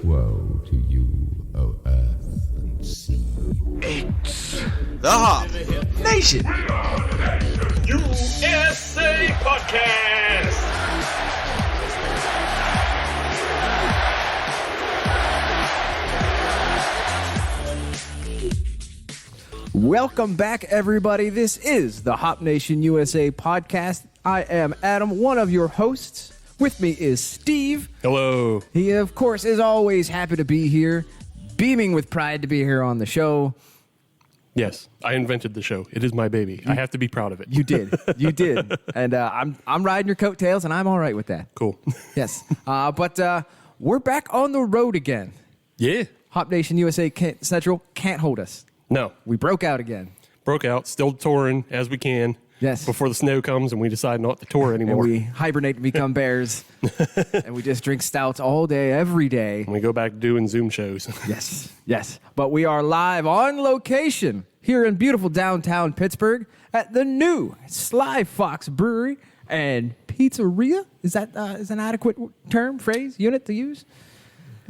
Woe to you, O earth and sea. It's the Hop Nation USA Podcast. Welcome back, everybody. This is the Hop Nation USA Podcast. I am Adam, one of your hosts. With me is Steve. Hello. He, of course, is always happy to be here, beaming with pride to be here on the show. Yes, I invented the show. It is my baby. I have to be proud of it. You did. You did. And I'm riding your coattails, and I'm all right with that. Cool. Yes. But we're back on the road again. Yeah. Hop Nation USA Central can't hold us. No. We broke out again. Broke out. Still touring as we can. Yes. Before the snow comes and we decide not to tour And anymore. we hibernate and become bears. And we just drink stouts all day, every day. And we go back to doing Zoom shows. Yes, yes. But we are live on location here in beautiful downtown Pittsburgh at the new Sly Fox Brewery and Pizzeria. Is that is an adequate term, phrase, unit to use?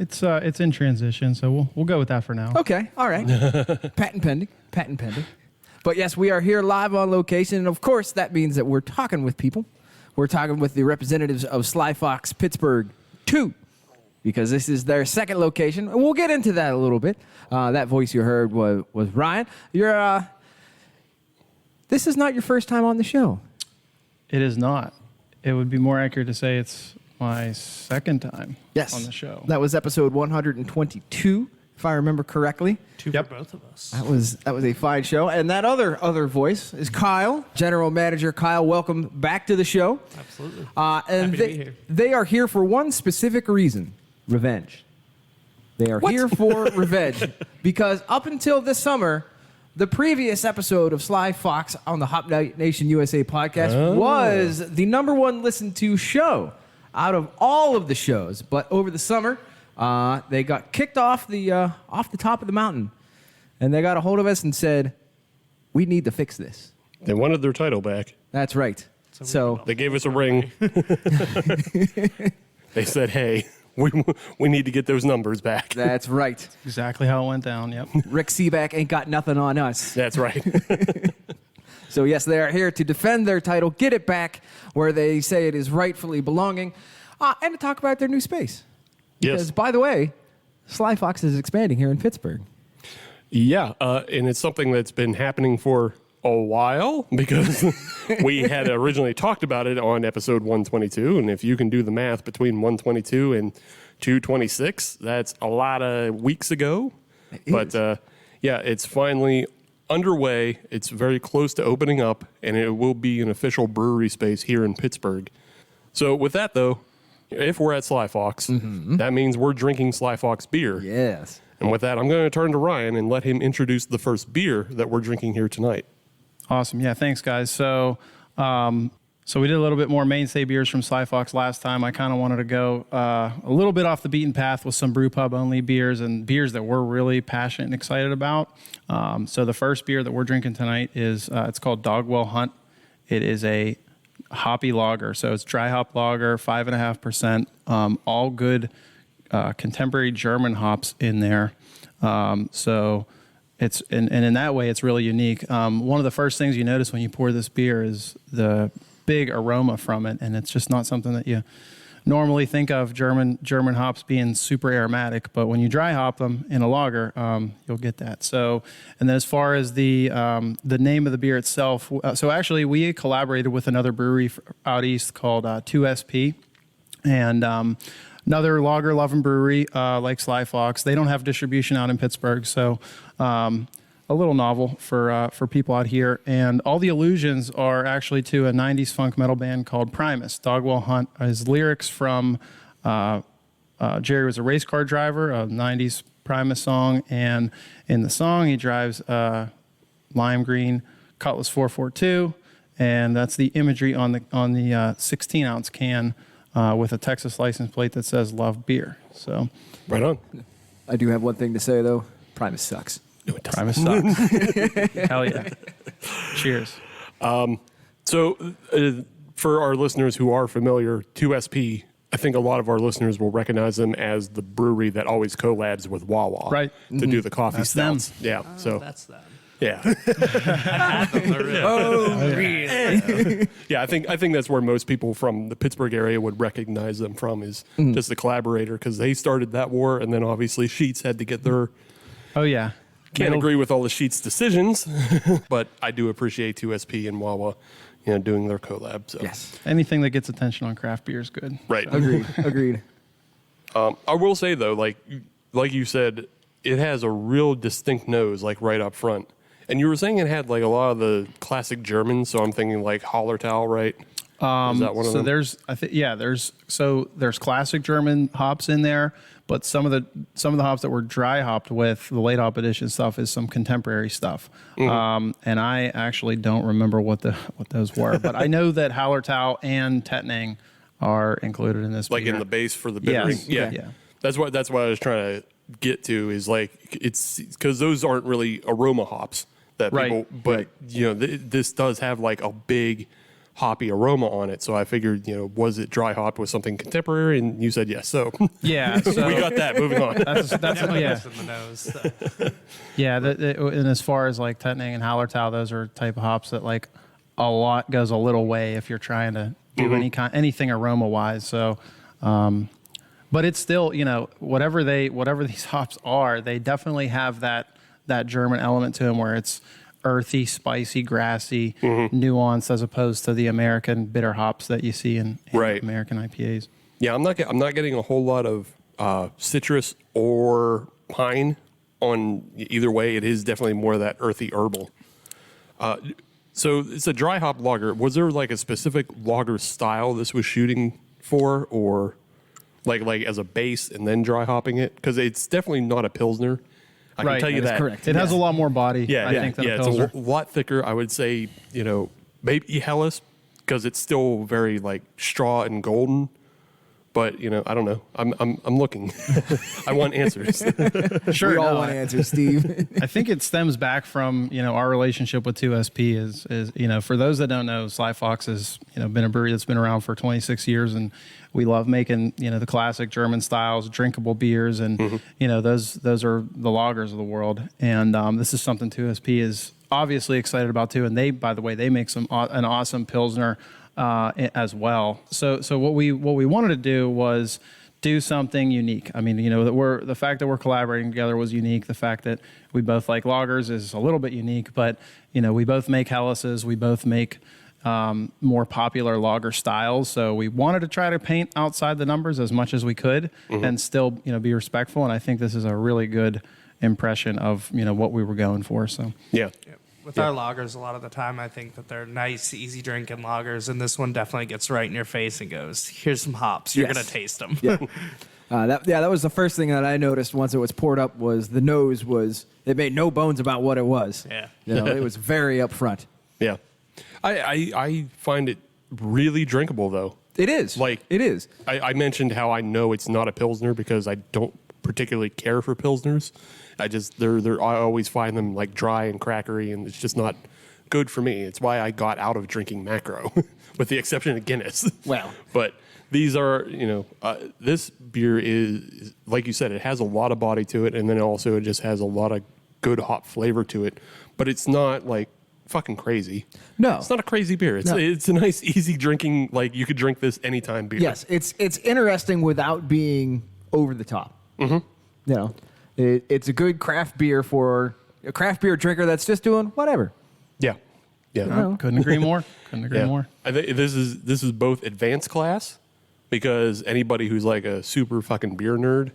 It's in transition, so we'll go with that for now. Okay, all right. Patent pending. But yes, we are here live on location, and of course that means that we're talking with people. We're talking with the representatives of Sly Fox Pittsburgh 2, because this is their second location, and we'll get into that a little bit. That voice you heard was Ryan. This is not your first time on the show. It is not. It would be more accurate to say it's my second time on the show. That was episode 122, if I remember correctly. Two for both of us. That was a fine show. And that other voice is Kyle, General Manager Kyle. Welcome back to the show. Absolutely. And Happy to be here. they are here for one specific reason: revenge. They are here for revenge because up until this summer, the previous episode of Sly Fox on the Hop Nation USA podcast was the number one listened to show out of all of the shows. But over the summer, they got kicked off the top of the mountain, and they got a hold of us and said, "We need to fix this." They wanted their title back. That's right. So They gave us a ring. They said, hey, we need to get those numbers back. that's right. Exactly how it went down, yep. Rick Seaback ain't got nothing on us. That's right. So yes, they are here to defend their title, get it back where they say it is rightfully belonging, and to talk about their new space. Because, Yes. by the way, Sly Fox is expanding here in Pittsburgh. Yeah, and it's something that's been happening for a while because we had originally talked about it on episode 122, and if you can do the math between 122 and 226, that's a lot of weeks ago. But yeah, it's finally underway. It's very close to opening up, and it will be an official brewery space here in Pittsburgh. So with that, though, if we're at Sly Fox, that means we're drinking Sly Fox beer. Yes. And with that, I'm going to turn to Ryan and let him introduce the first beer that we're drinking here tonight. Awesome. Yeah, thanks, guys. So we did a little bit more mainstay beers from Sly Fox last time. I kind of wanted to go a little bit off the beaten path with some brew pub only beers and beers that we're really passionate and excited about. So the first beer that we're drinking tonight is it's called Dogwell Hunt. It is a hoppy lager. So it's dry hop lager, 5.5%, all good contemporary German hops in there. So it's and in that way, it's really unique. One of the first things you notice when you pour this beer is the big aroma from it, and it's just not something that you normally think of German hops being super aromatic. But when you dry hop them in a lager, you'll get that. So, and then as far as the name of the beer itself, so actually we collaborated with another brewery out east called 2SP, and another lager loving brewery like Sly Fox. They don't have distribution out in Pittsburgh, so a little novel for people out here. And all the allusions are actually to a 90s funk metal band called Primus. Dogwell Hunt is lyrics from Jerry was a race car driver, a 90s Primus song, and in the song he drives a lime green Cutlass 442, and that's the imagery on the 16-ounce can with a Texas license plate that says "Love Beer." So, right on. I do have one thing to say, though. Primus sucks. No, it doesn't. Primus sucks. Hell yeah. Cheers. So for our listeners who are familiar, 2SP I think a lot of our listeners will recognize them as the brewery that always collabs with Wawa, Right. to do the coffee That's them. stouts. Yeah, so That's them. yeah, Really? yeah. I think that's where most people from the Pittsburgh area would recognize them from is just the collaborator, because they started that war, and then obviously Sheets had to get their. Oh yeah. Can't agree with all the Sheets decisions, but I do appreciate 2SP and Wawa, doing their collab. So. Yes. Anything that gets attention on craft beer is good. Right. Agreed. I will say though, like you said, it has a real distinct nose, like right up front. And you were saying it had like a lot of the classic German, so I'm thinking like Hallertau, right? Is that one of them? There's classic German hops in there, but some of the hops that were dry hopped with the late hop edition stuff is some contemporary stuff. And I actually don't remember what those were, but I know that Hallertau and Tettnang are included in this. Like beer. in the base for the bittering. Yes. Yeah. Okay. Yeah. That's what I was trying to get to, is like it's because those aren't really aroma hops that Right. people, but this does have like a big hoppy aroma on it. So I figured, was it dry hopped with something contemporary? And you said yes. So Yeah, so we got that. Moving on. that's In yeah. the nose. Yeah, and as far as like Tettnang and Hallertau, those are type of hops that like a lot goes a little way if you're trying to do anything aroma wise. So, but it's still, whatever these hops are, they definitely have that German element to them where it's earthy, spicy, grassy, nuanced, as opposed to the American bitter hops that you see in Right. American IPAs. Yeah, I'm not getting a whole lot of citrus or pine on either way. It is definitely more of that earthy herbal. So it's a dry hop lager. Was there like a specific lager style this was shooting for, or like as a base and then dry hopping it? Because it's definitely not a Pilsner. I can tell you That is that. correct. It has a lot more body, Yeah, I think, than a it's Pilsner. a lot thicker. I would say, maybe Helles, because it's still very like straw and golden. But I don't know. I'm looking. I want answers. Sure, We all no, want answers, Steve. I think it stems back from our relationship with 2SP is for those that don't know, Sly Fox has been a brewery that's been around for 26 years, and we love making the classic German styles, drinkable beers, and those are the lagers of the world, and this is something 2SP is obviously excited about too. And by the way, they make an awesome Pilsner as well. So what we wanted to do was do something unique. I mean, the fact that we're collaborating together was unique. The fact that we both like lagers is a little bit unique, but we both make Helleses. We both make more popular lager styles. So we wanted to try to paint outside the numbers as much as we could and still, be respectful. And I think this is a really good impression of, what we were going for. So Yeah. With our lagers, a lot of the time, I think that they're nice, easy drinking lagers, and this one definitely gets right in your face and goes, "Here's some hops. You're Yes. gonna taste them." Yeah. That was the first thing that I noticed once it was poured up was the nose was, it made no bones about what it was. Yeah. It was very upfront. Yeah. I find it really drinkable though. It is. It is. I mentioned how I know it's not a Pilsner because I don't particularly care for Pilsners. I always find them like dry and crackery, and it's just not good for me. It's why I got out of drinking macro, with the exception of Guinness. Wow. But these are, this beer is, like you said, it has a lot of body to it, and then also it just has a lot of good hop flavor to it. But it's not like fucking crazy. No. It's not a crazy beer. It's No. it's a nice, easy drinking, like you could drink this anytime beer. Yes, it's interesting without being over the top. Mm-hmm. It's a good craft beer for a craft beer drinker that's just doing whatever. Yeah. Yeah. couldn't agree more. Couldn't agree more. I think this is both advanced class, because anybody who's like a super fucking beer nerd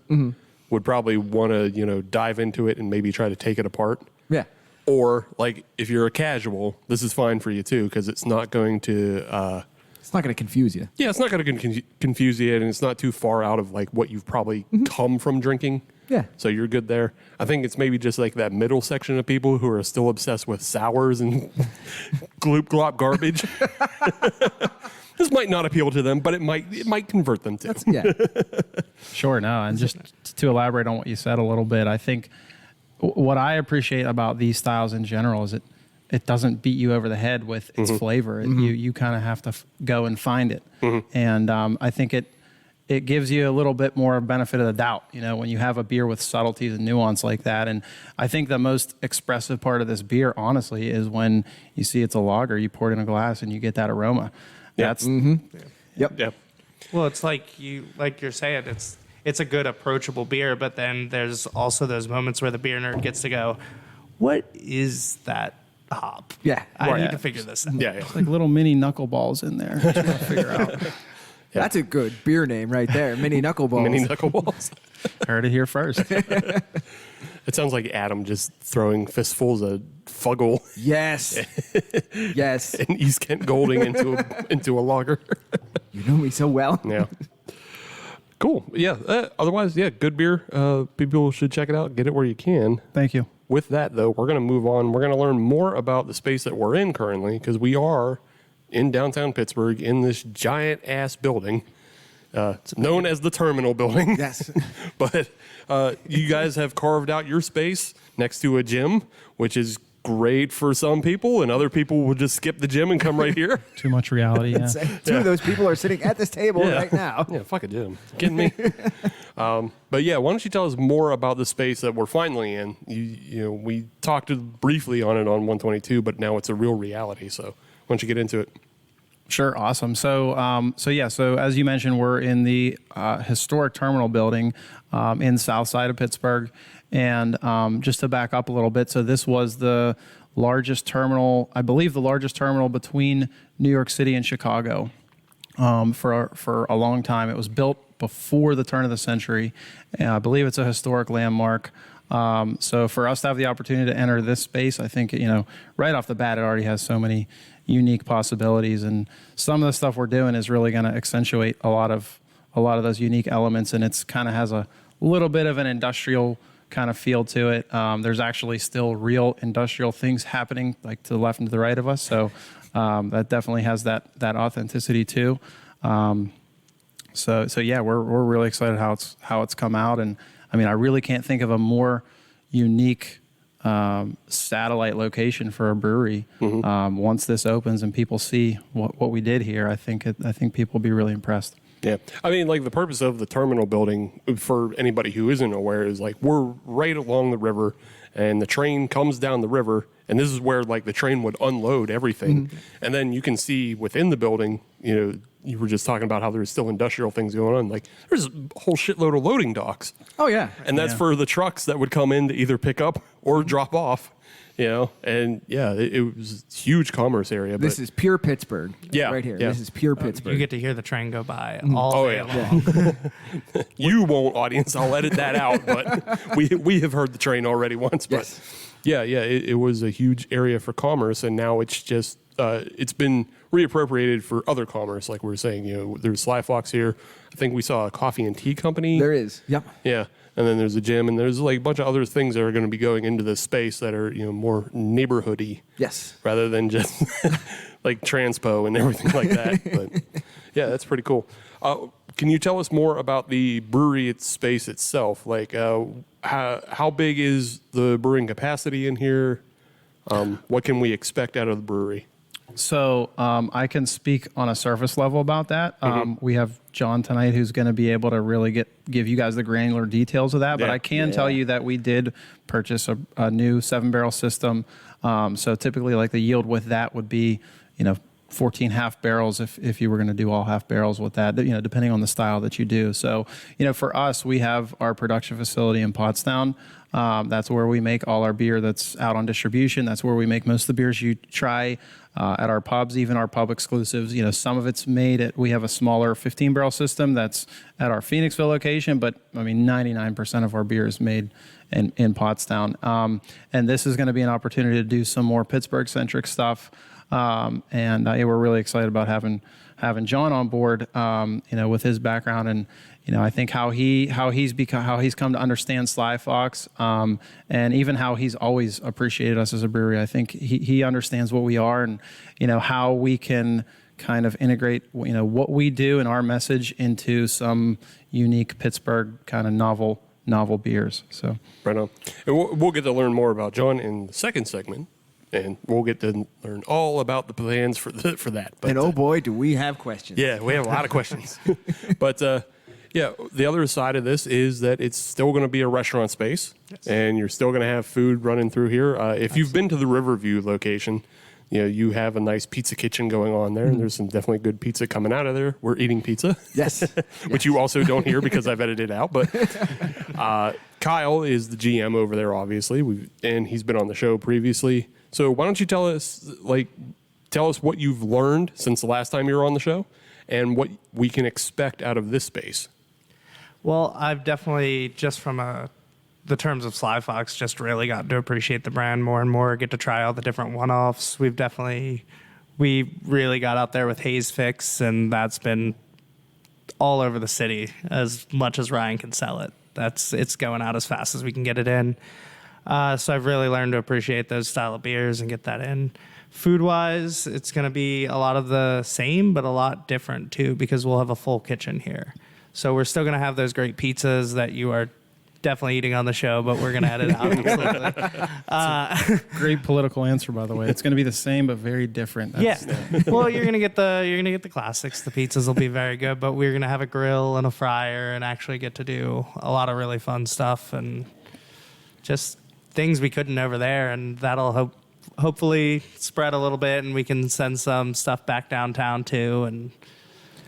would probably want to dive into it and maybe try to take it apart. Yeah. Or like if you're a casual, this is fine for you too, because it's not going to. It's not going to confuse you. Yeah, it's not going to confuse you, and it's not too far out of like what you've probably come from drinking. Yeah. So you're good there. I think it's maybe just like that middle section of people who are still obsessed with sours and gloop glop garbage. This might not appeal to them, but it might convert them too. Yeah. Sure, no. And just to elaborate on what you said a little bit, I think what I appreciate about these styles in general is it doesn't beat you over the head with its flavor. You kind of have to go and find it. And I think it gives you a little bit more benefit of the doubt, when you have a beer with subtleties and nuance like that. And I think the most expressive part of this beer, honestly, is when you see it's a lager, you pour it in a glass and you get that aroma. That's Yep. Well, it's like you're saying, it's a good approachable beer, but then there's also those moments where the beer nerd gets to go, what is that hop? Yeah. I need to figure this out. Yeah. like little mini knuckleballs in there that you gotta figure out. That's a good beer name right there. Mini knuckleballs. Mini knuckleballs. Heard it here first. It sounds like Adam just throwing fistfuls of Fuggle Yes. Yes. and East Kent Golding into a lager. You know me so well. Yeah. Cool. Yeah. Otherwise, good beer. People should check it out. Get it where you can. Thank you. With that, though, we're going to move on. We're going to learn more about the space that we're in currently, because we are in downtown Pittsburgh in this giant-ass building. It's known as the Terminal Building. Yes. But you guys have carved out your space next to a gym, which is great for some people, and other people will just skip the gym and come right here. Too much reality. Yeah. Two of those people are sitting at this table right now. Yeah, fuck a gym. Kidding me? But yeah, why don't you tell us more about the space that we're finally in? We talked briefly on it on 122, but now it's a real reality. So why don't you get into it? Sure, awesome. So as you mentioned, we're in the historic terminal building in South Side of Pittsburgh, and just to back up a little bit, so this was the largest terminal, I believe, the largest terminal between New York City and Chicago for a long time. It was built before the turn of the century, and I believe it's a historic landmark. So for us to have the opportunity to enter this space, I think right off the bat, it already has so many unique possibilities, and some of the stuff we're doing is really going to accentuate a lot of those unique elements, and it's kind of has a little bit of an industrial kind of feel to it. There's actually still real industrial things happening like to the left and to the right of us, so that definitely has that authenticity too. So yeah, we're really excited how it's come out, and I mean, I really can't think of a more unique satellite location for a brewery. Once this opens and people see what we did here, I think people will be really impressed. Yeah. I mean, like the purpose of the terminal building, for anybody who isn't aware, is like we're right along the river and the train comes down the river, and this is where like the train would unload everything. And then you can see within the building, you were just talking about how there's still industrial things going on. Like there's a whole shitload of loading docks. Oh, yeah. And that's for the trucks that would come in to either pick up or drop off, and yeah, it was a huge commerce area. This is pure Pittsburgh. Yeah, Right here. yeah. This is pure Pittsburgh. You get to hear the train go by all day long. You won't, audience. I'll edit that out, but we have heard the train already once. But it was a huge area for commerce, and now it's just it's been reappropriated for other commerce. Like we were saying, there's Sly Fox here. I think we saw a coffee and tea company. There is. Yep. Yeah. And then there's a gym, and there's like a bunch of other things that are going to be going into this space that are, more neighborhoody. Yes. Rather than just like transpo and everything like that. But yeah, that's pretty cool. Can you tell us more about the brewery space itself? Like how big is the brewing capacity in here? What can we expect out of the brewery? So I can speak on a surface level about that. We have Jon tonight who's going to be able to really give you guys the granular details of that. But I can tell you that we did purchase a new 7-barrel system. So typically like the yield with that would be, 14 half barrels if you were going to do all half barrels with that, depending on the style that you do. So, for us, we have our production facility in Pottstown. That's where we make all our beer that's out on distribution. That's where we make most of the beers you try at our pubs, even our pub exclusives. Some of it's made we have a smaller 15-barrel system that's at our Phoenixville location, but 99% of our beer is made in Pottstown. And this is going to be an opportunity to do some more Pittsburgh-centric stuff. And we're really excited about having Jon on board, with his background and, I think how he's come to understand Sly Fox, and even how he's always appreciated us as a brewery. I think he understands what we are and, how we can kind of integrate, what we do and our message into some unique Pittsburgh kind of novel beers. So right on. And we'll get to learn more about Jon in the second segment. And we'll get to learn all about the plans for that. But, and oh boy, do we have questions. Yeah, we have a lot of questions. But Yeah, the other side of this is that it's still going to be a restaurant space, and you're still going to have food running through here. If you've been to the Riverview location, you have a nice pizza kitchen going on there, and there's some definitely good pizza coming out of there. We're eating pizza. Yes. Which you also don't hear because I've edited it out. But Kyle is the GM over there, obviously, and he's been on the show previously. So why don't you tell us what you've learned since the last time you were on the show, and what we can expect out of this space. Well, I've definitely, just from the terms of Sly Fox, just really gotten to appreciate the brand more and more, get to try all the different one-offs. We really got out there with Haze Fix, and that's been all over the city as much as Ryan can sell it. It's going out as fast as we can get it in. So I've really learned to appreciate those style of beers and get that in. Food-wise, it's going to be a lot of the same, but a lot different, too, because we'll have a full kitchen here. So we're still going to have those great pizzas that you are definitely eating on the show, but we're going to edit out. Great political answer, by the way. It's going to be the same, but very different. Well, you're going to get the classics. The pizzas will be very good, but we're going to have a grill and a fryer and actually get to do a lot of really fun stuff and just things we couldn't over there, and that'll hopefully spread a little bit, and we can send some stuff back downtown too. And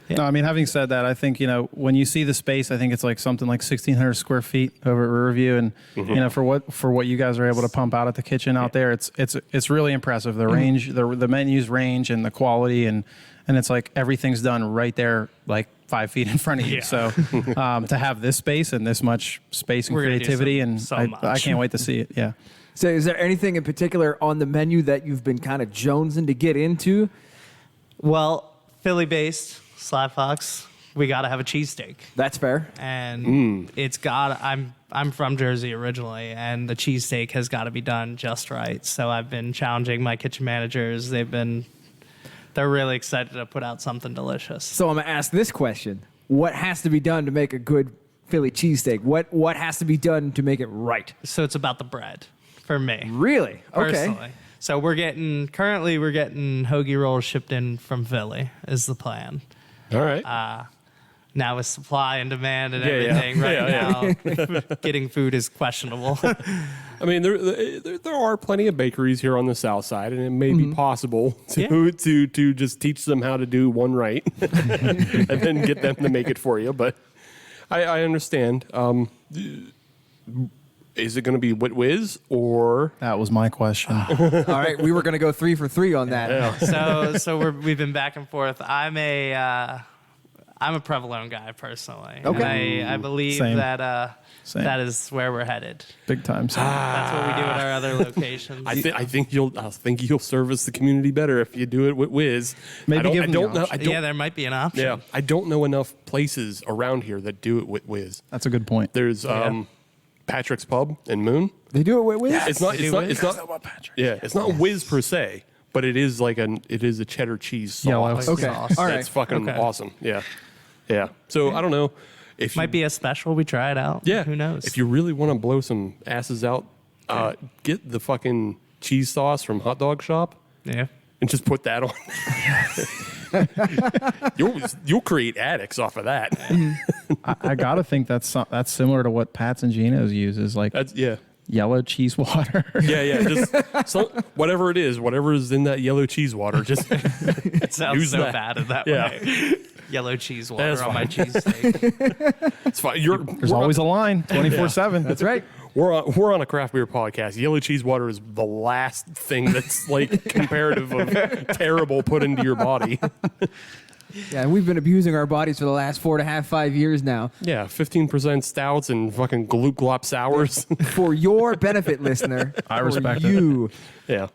no, I mean, having said that, I think, when you see the space, I think it's like something like 1,600 square feet over at Riverview, and for what you guys are able to pump out at the kitchen out there, it's really impressive. The range, the menus range, and the quality, and it's like everything's done right there, like 5 feet in front of you. So to have this space and this much space and creativity, and I can't wait to see it. Yeah. So is there anything in particular on the menu that you've been kind of jonesing to get into? Well, Philly-based Sly Fox, we got to have a cheesesteak. That's fair. And I'm from Jersey originally, and the cheesesteak has got to be done just right. So I've been challenging my kitchen managers. They're really excited to put out something delicious. So I'm going to ask this question. What has to be done to make a good Philly cheesesteak? What has to be done to make it right? So it's about the bread for me. Really? Personally. Okay. So we're getting hoagie rolls shipped in from Philly is the plan. All right. Now with supply and demand and everything now, getting food is questionable. I mean, there are plenty of bakeries here on the south side, and it may be possible to just teach them how to do one right and then get them to make it for you. But I understand. Is it going to be Wit Whiz or? That was my question. All right, we were going to go 3 for 3 on that. Yeah. So we've been back and forth. I'm a provolone guy personally. Okay. And I believe Same. that is where we're headed. Big time. That's what we do at our other locations. I think you'll service the community better if you do it with Whiz. Maybe give them the option. There might be an option. Yeah, I don't know enough places around here that do it with Whiz. That's a good point. There's Patrick's Pub in Moon. They do it with? It's not Patrick. Yeah, it's not Whiz per se, but it is a cheddar cheese sauce. Yellow. Okay. Sauce. All right. It's fucking awesome. Yeah. Yeah. So I don't know if Might be a special. We try it out. Yeah. Who knows? If you really want to blow some asses out, get the fucking cheese sauce from Hot Dog Shop. Yeah. And just put that on. You'll create addicts off of that. I gotta think that's similar to what Pat's and Gino's uses, like yellow cheese water. Yeah. Just whatever it is, whatever is in that yellow cheese water, just It sounds use so that. bad in that Yeah. way. Yellow cheese water That's on my fine. cheesesteak. it's fine. There's always a line, 24/7. That's right. We're on a craft beer podcast. Yellow cheese water is the last thing that's like comparative of terrible put into your body. Yeah, and we've been abusing our bodies for the last 4.5, 5 years now. Yeah, 15% stouts and fucking gloop glop sours. For your benefit, listener. I respect you. Yeah,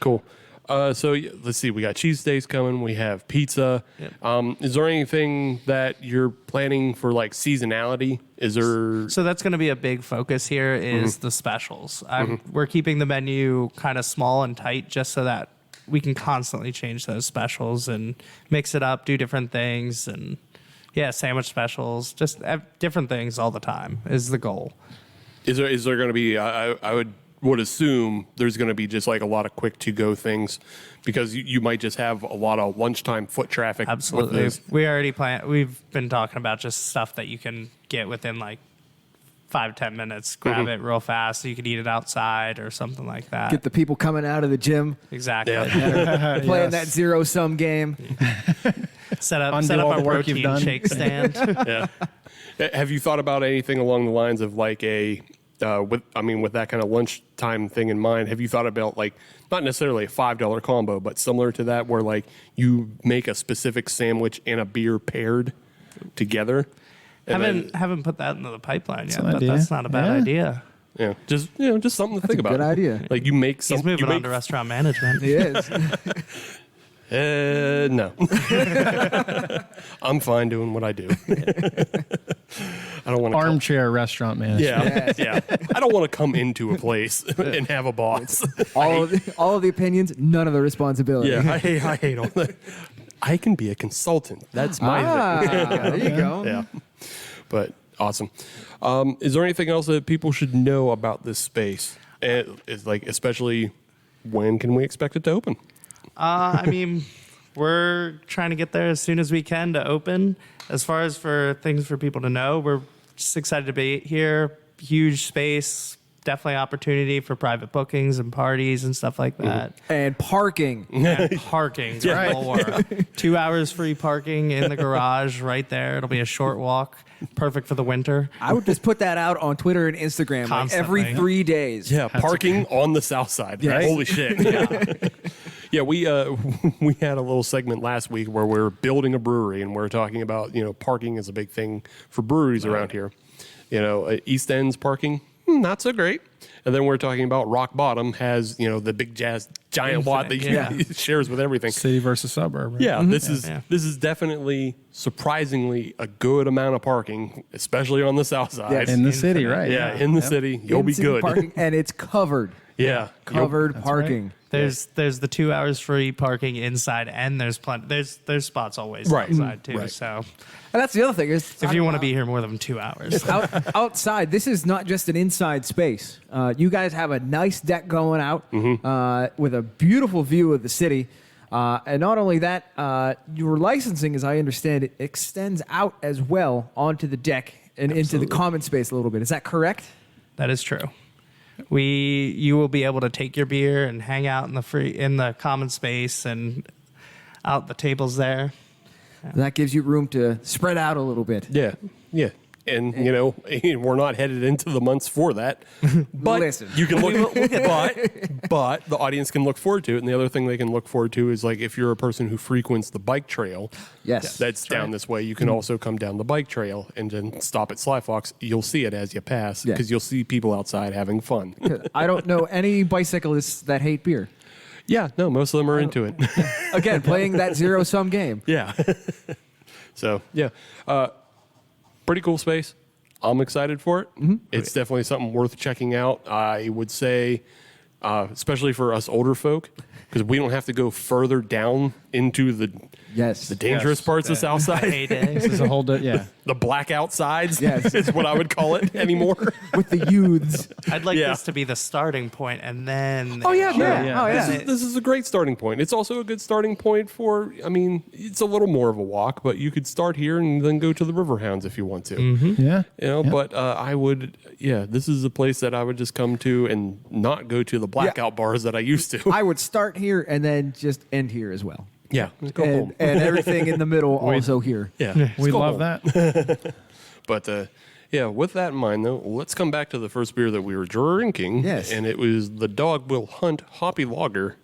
cool. So let's see. We got cheesesteaks coming. We have pizza. Yep. Is there anything that you're planning for like seasonality? Is there? So that's going to be a big focus here is the specials. We're keeping the menu kind of small and tight just so that we can constantly change those specials and mix it up, do different things, and sandwich specials, just different things all the time is the goal. Is there going to be? I would would assume there's going to be just like a lot of quick to go things because you might just have a lot of lunchtime foot traffic. Absolutely. with this. We already we've been talking about just stuff that you can get within like 5-10 minutes. Grab it real fast so you could eat it outside or something like that. Get the people coming out of the gym Exactly. playing that zero-sum game. Set up all a the work you've protein done. shake stand. Yeah. Have you thought about anything along the lines of like with that kind of lunchtime thing in mind, have you thought about like not necessarily a $5 combo, but similar to that where like you make a specific sandwich and a beer paired together? Haven't put that into the pipeline yet, an but idea. that's not a bad idea. Yeah, just something to think about. Good idea. Like you make some. He's moving you on to restaurant management. He is. No. I'm fine doing what I do. I don't want to Armchair restaurant manager. Yeah. I don't want to come into a place and have a boss. all of the opinions, none of the responsibility. Yeah, I hate all that. I can be a consultant. That's my thing. There you go. Yeah. But awesome. Is there anything else that people should know about this space? It's like, especially when can we expect it to open? I mean, we're trying to get there as soon as we can to open. As far as for things for people to know, we're just excited to be here. Huge space, definitely opportunity for private bookings and parties and stuff like that. And parking. And parking, galore. 2 hours free parking in the garage right there. It'll be a short walk, perfect for the winter. I would just put that out on Twitter and Instagram like every Constantly. 3 days. Yeah, parking on the south side. Yes. Holy shit. Yeah, we had a little segment last week where we're building a brewery and we're talking about, parking is a big thing for breweries around here. East End's parking, not so great. And then we're talking about Rock Bottom has, the big giant lot that Infinite, shares with everything. City versus suburb. Right? Yeah, this is definitely surprisingly a good amount of parking, especially on the south side. Yes. In the city, right? Yeah, in the city, you'll be In-city good. Parking, and it's covered. Yeah, Covered parking. There's the 2 hours free parking inside, and there's there's spots always Right. outside too. Right. So And that's the other thing is if you want to be here more than 2 hours, outside, this is not just an inside space. You guys have a nice deck going out with a beautiful view of the city. And not only that, your licensing, as I understand it, extends out as well onto the deck and into the common space a little bit. Is that correct? that is true. You will be able to take your beer and hang out in the common space and out the tables there. That gives you room to spread out a little bit. Yeah. And we're not headed into the months for that. But Listen. you can look but the audience can look forward to it. And the other thing they can look forward to is like if you're a person who frequents the bike trail, Yes. that's down this way. You can also come down the bike trail and then stop at Sly Fox. You'll see it as you pass Yeah. because you'll see people outside having fun. I don't know any bicyclists that hate beer. Yeah, no, most of them are into it. Again, playing that zero-sum game. Yeah. So, yeah. Pretty cool space. I'm excited for it. It's definitely something worth checking out. I would say, especially for us older folk, because we don't have to go further down into the dangerous parts of South Side. This is a whole, The blackout sides Yes. is what I would call it anymore. With the youths. I'd like Yeah. this to be the starting point, and then Oh, yeah. This is a great starting point. It's also a good starting point for, it's a little more of a walk, but you could start here and then go to the Riverhounds if you want to. Yeah. But I would, this is a place that I would just come to and not go to the blackout bars that I used to. I would start here and then just end here as well. Yeah, go home. And everything in the middle also here. Yeah, We go love home. that. But with that in mind, though, let's come back to the first beer that we were drinking. Yes. And it was the Dog Will Hunt Hoppy Lager.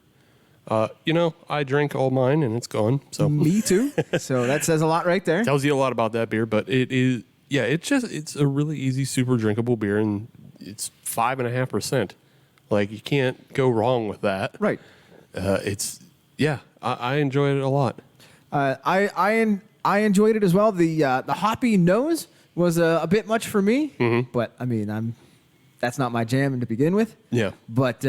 I drank all mine and it's gone. So Me too. So that says a lot right there. tells you a lot about that beer. But it is, it's a really easy, super drinkable beer, and it's 5.5%. Like you can't go wrong with that. Right. I enjoyed it a lot. I enjoyed it as well. The hoppy nose was a bit much for me, but that's not my jam to begin with. Yeah. But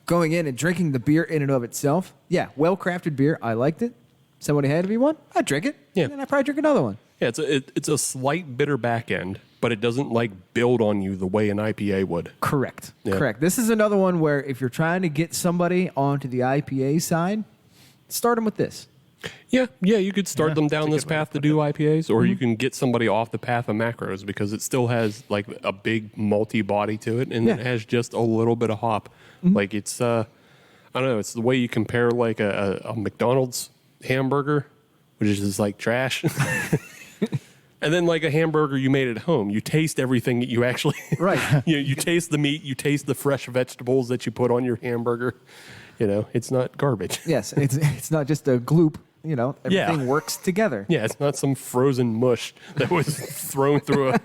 going in and drinking the beer in and of itself, well crafted beer. I liked it. Somebody handed me one, I'd drink it. Yeah. And then I'd probably drink another one. Yeah, it's a slight bitter back end, but it doesn't like build on you the way an IPA would. Correct. Yeah. Correct. This is another one where if you're trying to get somebody onto the IPA side, start them with this. Yeah, you could start them down this path to do IPAs, or you can get somebody off the path of macros because it still has like a big multi body to it, and it has just a little bit of hop. Like it's, I don't know, it's the way you compare like a McDonald's hamburger, which is just like trash, and then like a hamburger you made at home. You taste everything that you actually you taste the meat, you taste the fresh vegetables that you put on your hamburger. It's not garbage. Yes, it's not just a gloop. Everything works together. Yeah, it's not some frozen mush that was thrown through a...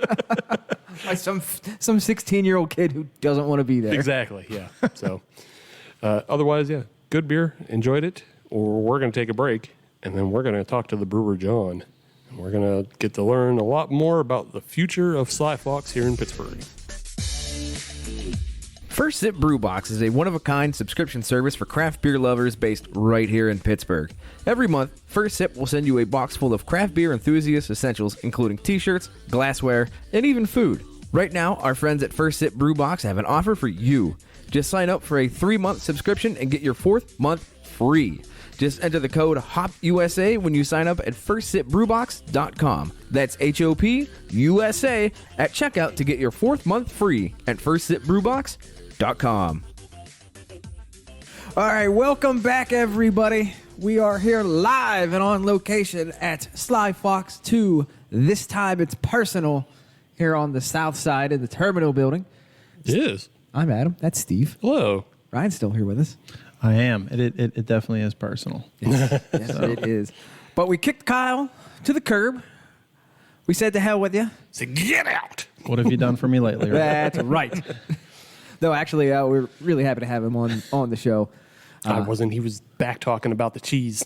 By some 16-year-old kid who doesn't want to be there. Exactly, yeah. So, otherwise, yeah, good beer. Enjoyed it. Or we're going to take a break, and then we're going to talk to the brewer, Jon. And we're going to get to learn a lot more about the future of Sly Fox here in Pittsburgh. First Sip Brew Box is a one-of-a-kind subscription service for craft beer lovers based right here in Pittsburgh. Every month, First Sip will send you a box full of craft beer enthusiast essentials, including t-shirts, glassware, and even food. Right now, our friends at First Sip Brew Box have an offer for you. Just sign up for a 3-month subscription and get your 4th month free. Just enter the code HOPUSA when you sign up at firstsipbrewbox.com. That's HOPUSA at checkout to get your 4th month free at firstsipbrewbox.com. All right, welcome back, everybody. We are here live and on location at Sly Fox 2. This time it's personal here on the south side of the terminal building. It is. I'm Adam. That's Steve. Hello. Ryan's still here with us. I am. It definitely is personal. Yes, it is. But we kicked Kyle to the curb. We said to hell with you. So get out. What have you done for me lately? That's right. No, actually, we're really happy to have him on the show. I wasn't. He was back talking about the cheese.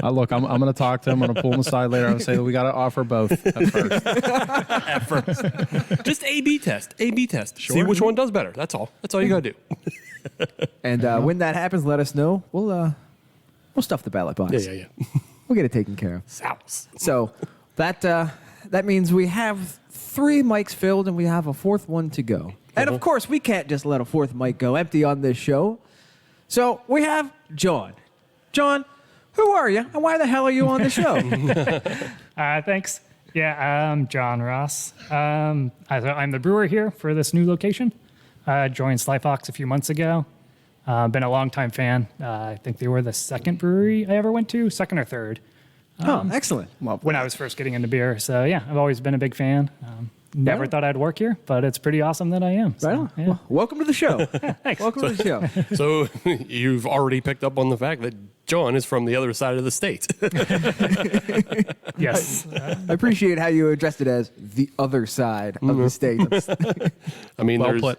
Look, I'm going to talk to him. I'm going to pull him aside later and say that we got to offer both at first. Just A/B test. A/B test. Sure. See which one does better. That's all. That's all you got to do. And when that happens, let us know. We'll stuff the ballot box. Yeah. We'll get it taken care of. Souse. So that means we have 3 mics filled and we have a 4th one to go. And of course, we can't just let a 4th mic go empty on this show. So we have Jon. Jon, who are you and why the hell are you on the show? Thanks. Yeah, I'm Jon Ross. I'm the brewer here for this new location. Joined Sly Fox a few months ago. Been a longtime fan. I think they were the 2nd brewery I ever went to, 2nd or 3rd. Excellent. When I was first getting into beer. So yeah, I've always been a big fan. Never thought I'd work here, but it's pretty awesome that I am. So, Right on. yeah. Well, welcome to the show. Thanks. Welcome to the show. So you've already picked up on the fact that Jon is from the other side of the state. Yes. I appreciate how you addressed it as the other side of the state. I mean, Well there's, put.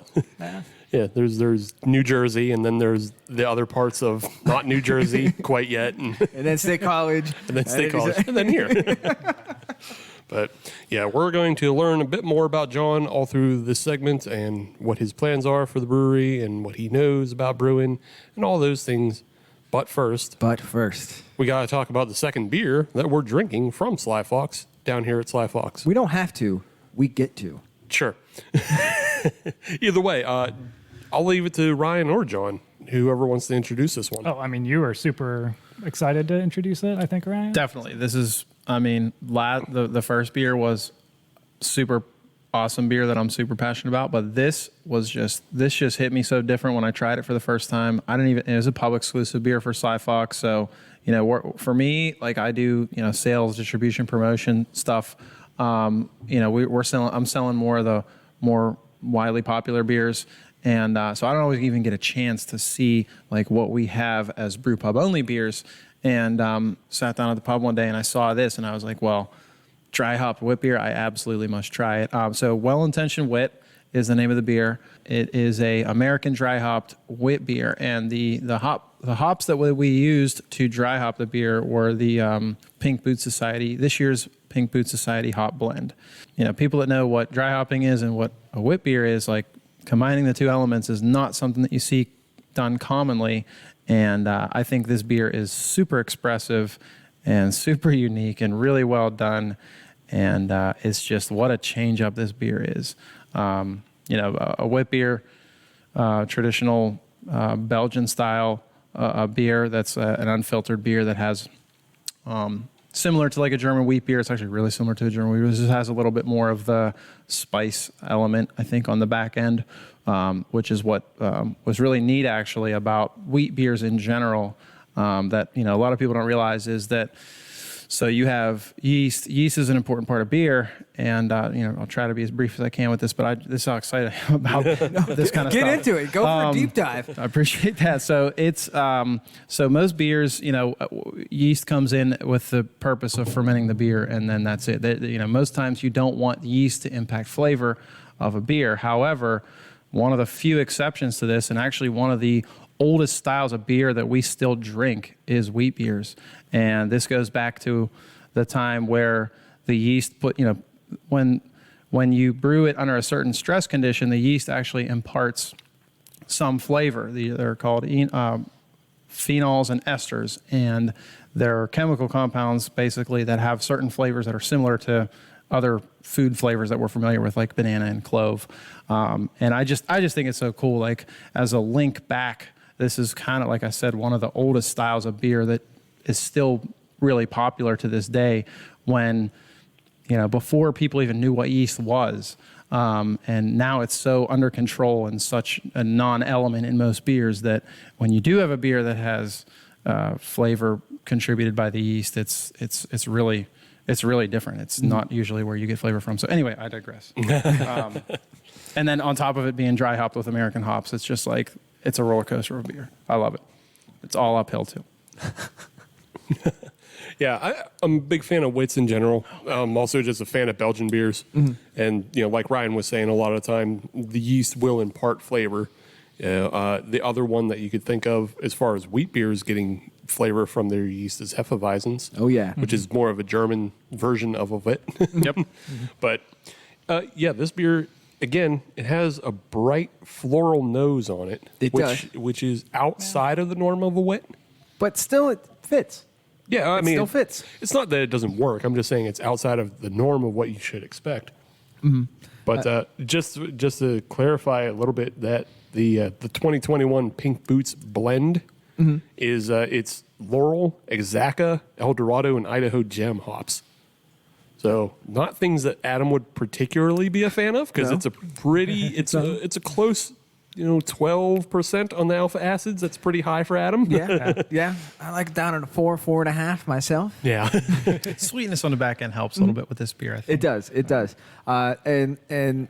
Yeah, there's New Jersey, and then there's the other parts of not New Jersey quite yet, and And then State College. then State College, and then here. But yeah, we're going to learn a bit more about Jon all through this segment and what his plans are for the brewery and what he knows about brewing and all those things. But first, we got to talk about the second beer that we're drinking from Sly Fox down here at Sly Fox. We don't have to. We get to. Sure. Either way, I'll leave it to Ryan or Jon, whoever wants to introduce this one. Oh, I mean, you were super excited to introduce it, I think, Ryan? Definitely. This is, the first beer was super awesome beer that I'm super passionate about, but this just hit me so different when I tried it for the first time. It was a pub exclusive beer for Sly Fox. So, for me, like I do, sales, distribution, promotion stuff. I'm selling more of the more widely popular beers. And so I don't always even get a chance to see like what we have as brew pub only beers. And sat down at the pub one day and I saw this and I was like, well, dry hop wit beer, I absolutely must try it. So Well-Intentioned Wit is the name of the beer. It is a American dry hopped wit beer, and the hops that we used to dry hop the beer were the Pink Boot Society, this year's Pink Boot Society hop blend. People that know what dry hopping is and what a wit beer is, like combining the two elements is not something that you see done commonly. And I think this beer is super expressive and super unique and really well done. and it's just what a change up this beer is. A wit beer, traditional Belgian style beer that's an unfiltered beer that has similar to like a German wheat beer. It's actually really similar to a German wheat beer. It just has a little bit more of the spice element, I think, on the back end, which is what was really neat actually about wheat beers in general. That a lot of people don't realize is that. So you have yeast. Yeast is an important part of beer, and I'll try to be as brief as I can with this. But this is how excited I am about this kind of stuff. Get into it. Go for a deep dive. I appreciate that. So it's so most beers, yeast comes in with the purpose of fermenting the beer, and then that's it. Most times you don't want yeast to impact flavor of a beer. However, one of the few exceptions to this, and actually one of the oldest styles of beer that we still drink is wheat beers. And this goes back to the time where the yeast when you brew it under a certain stress condition, the yeast actually imparts some flavor. They're called phenols and esters, and they're chemical compounds basically that have certain flavors that are similar to other food flavors that we're familiar with, like banana and clove. And I just think it's so cool. Like as a link back, this is kind of, like I said, one of the oldest styles of beer that is still really popular to this day when, before people even knew what yeast was. And now it's so under control and such a non-element in most beers that when you do have a beer that has flavor contributed by the yeast, it's really different. It's not usually where you get flavor from. So anyway, I digress. And then on top of it being dry hopped with American hops, it's just like, it's a roller coaster of beer. I love it. It's all uphill too. Yeah, I'm a big fan of wits in general. I'm also just a fan of Belgian beers. Mm-hmm. And, like Ryan was saying, a lot of the time, the yeast will impart flavor. The other one that you could think of as far as wheat beers getting flavor from their yeast is Hefeweizens. Oh, yeah. Which is more of a German version of a wit. Yep. But, this beer, again, it has a bright floral nose on it. Which is outside of the norm of a wit. But still, it fits. Yeah, it still fits. It's not that it doesn't work. I'm just saying it's outside of the norm of what you should expect. Mm-hmm. But just to clarify a little bit, that the 2021 Pink Boots blend is it's Laurel, Exaka, El Dorado, and Idaho Gem hops. So not things that Adam would particularly be a fan of because it's a pretty it's a close 12% on the alpha acids. That's pretty high for Adam. Yeah. I like it down at a 4.5 myself. Yeah. Sweetness on the back end helps a little bit with this beer, I think. It does. And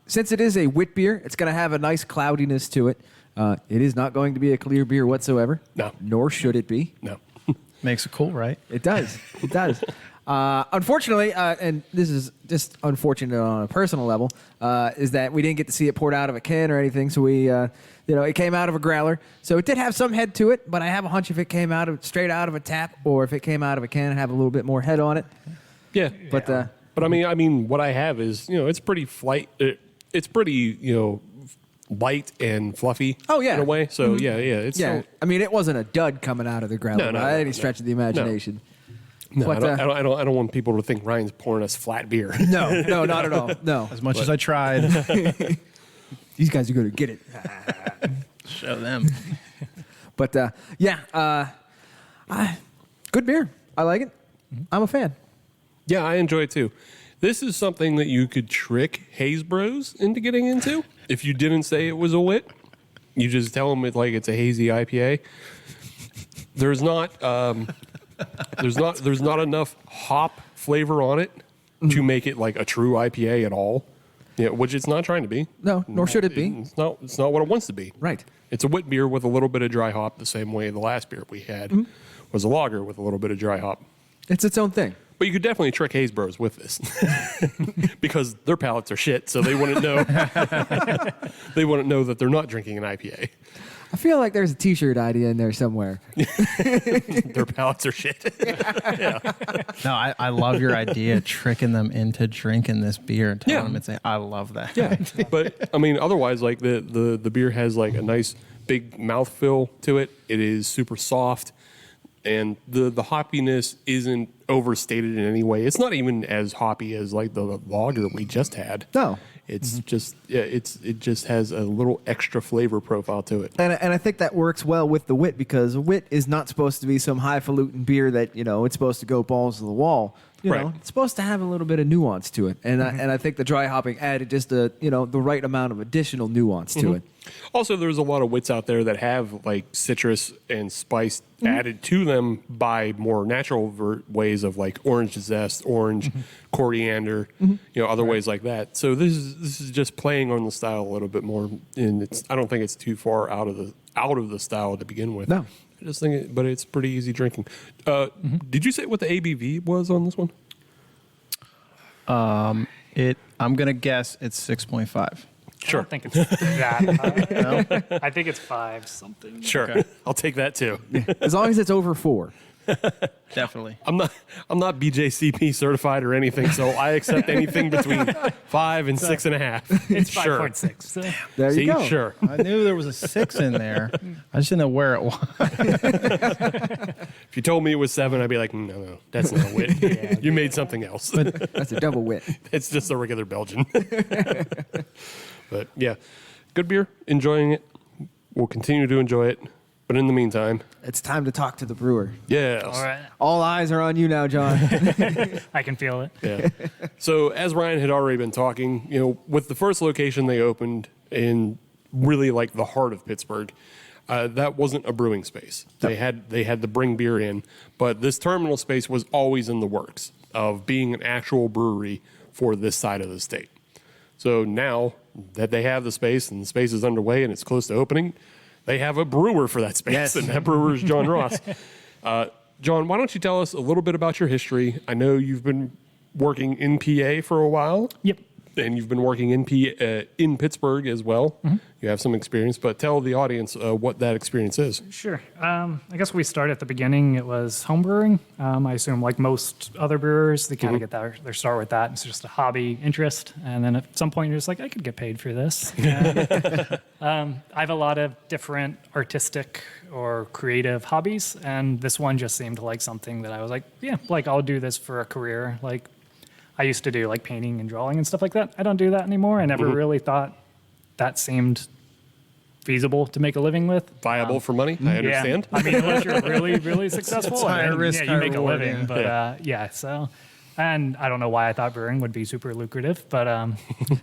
since it is a wit beer, it's going to have a nice cloudiness to it. It is not going to be a clear beer whatsoever. No. Nor should it be. No. Makes it cool, right? It does. It does. Unfortunately, and this is just unfortunate on a personal level, is that we didn't get to see it poured out of a can or anything. So we, it came out of a growler. So it did have some head to it, but I have a hunch if it came straight out of a tap or if it came out of a can, it'd have a little bit more head on it. Yeah. But I mean, what I have is, it's pretty it's pretty, light and fluffy. Oh, yeah. In a way. So it's I mean, it wasn't a dud coming out of the growler by any stretch of the imagination. No, but, I don't want people to think Ryan's pouring us flat beer. No, not at all. No. As much as I tried. These guys are going to get it. Show them. But, good beer. I like it. I'm a fan. Yeah, I enjoy it too. This is something that you could trick Haze Bros into getting into. If you didn't say it was a wit, you just tell them it's a hazy IPA. There's not enough hop flavor on it to make it like a true IPA at all. Yeah, which it's not trying to be. No, nor should it be. It's not what it wants to be. Right. It's a wit beer with a little bit of dry hop, the same way the last beer we had was a lager with a little bit of dry hop. It's its own thing. But you could definitely trick Haze Bros with this because their palates are shit, so they wouldn't know. They wouldn't know that they're not drinking an IPA. I feel like there's a T-shirt idea in there somewhere. Their palates are shit. Yeah. No, I love your idea, tricking them into drinking this beer and telling them it's I love that. Yeah, but I mean, otherwise, like the beer has like a nice big mouthfeel to it. It is super soft, and the hoppiness isn't overstated in any way. It's not even as hoppy as like the lager we just had. No. It's just it just has a little extra flavor profile to it. And I think that works well with the wit, because a wit is not supposed to be some highfalutin beer that, it's supposed to go balls to the wall. Right. It's supposed to have a little bit of nuance to it. And I think the dry hopping added just the right amount of additional nuance to it. Also, there's a lot of wits out there that have like citrus and spice added to them by more natural ways of like orange zest, orange, coriander, other ways like that. So this is just playing on the style a little bit more, and I don't think it's too far out of the style to begin with. No. I just think but it's pretty easy drinking. Did you say what the ABV was on this one? I'm gonna guess it's 6.5. I don't think it's that high. I think it's 5 something. Sure, Okay. I'll take that too. As long as it's over 4. Definitely. I'm not BJCP certified or anything, so I accept anything between 5 and 6.5. It's Sure. 5.6. So. There See, you go. sure. I knew there was a 6 in there. I just didn't know where it was. If you told me it was 7, I'd be like, no, that's not a wit. You made something else. That's a double wit. It's just a regular Belgian. But yeah, good beer. Enjoying it. We'll continue to enjoy it. But in the meantime, It's time to talk to the brewer. yes. All right. All eyes are on you now, John. I can feel it. Yeah. So as Ryan had already been talking, with the first location they opened in really like the heart of Pittsburgh, that wasn't a brewing space. They had to bring beer in, but this terminal space was always in the works of being an actual brewery for this side of the state. So now that they have the space and the space is underway and it's close to opening, they have a brewer for that space, and that brewer is Jon Ross. John, why don't you tell us a little bit about your history? I know you've been working in PA for a while. Yep. And you've been working in Pittsburgh as well. You have some experience, but tell the audience what that experience is. Sure. I guess we start at the beginning. It was home brewing. I assume, like most other brewers, they kind of get their start with that. It's just a hobby interest. And then at some point, you're just like, I could get paid for this. I have a lot of different artistic or creative hobbies. And this one just seemed like something that I was like, yeah, like I'll do this for a career. Like I used to do like painting and drawing and stuff like that. I don't do that anymore. I never really thought that seemed feasible to make a living with. Viable for money, I understand. Yeah. I mean, unless you're really, really successful, It's higher and then, risk, you make higher a reward, living. yeah. But so, and I don't know why I thought brewing would be super lucrative, but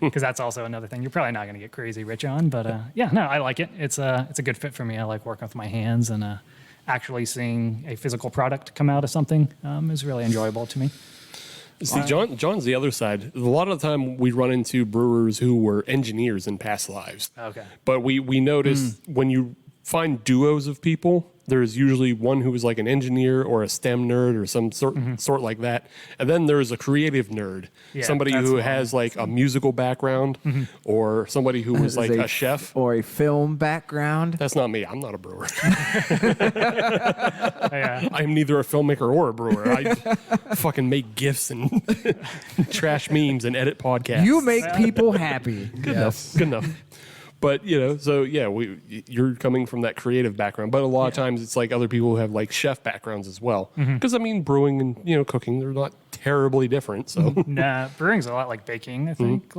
because that's also another thing you're probably not going to get crazy rich on. But no, I like it. It's a good fit for me. I like working with my hands, and actually seeing a physical product come out of something is really enjoyable to me. See, John's the other side. A lot of the time we run into brewers who were engineers in past lives. Okay. But we notice when you find duos of people, there's usually one who is like an engineer or a STEM nerd or some sort like that. And then there's a creative nerd, Yeah, somebody that's who what has like a musical background or somebody who was like a chef. Or a film background. That's not me. I'm not a brewer. Yeah. I'm neither a filmmaker or a brewer. I fucking make gifs and trash memes and edit podcasts. You make people happy. Good enough. But so yeah, you're coming from that creative background, but a lot of times it's like other people who have like chef backgrounds as well. Because I mean, brewing and cooking, they're not terribly different. So Nah, brewing's a lot like baking, I think.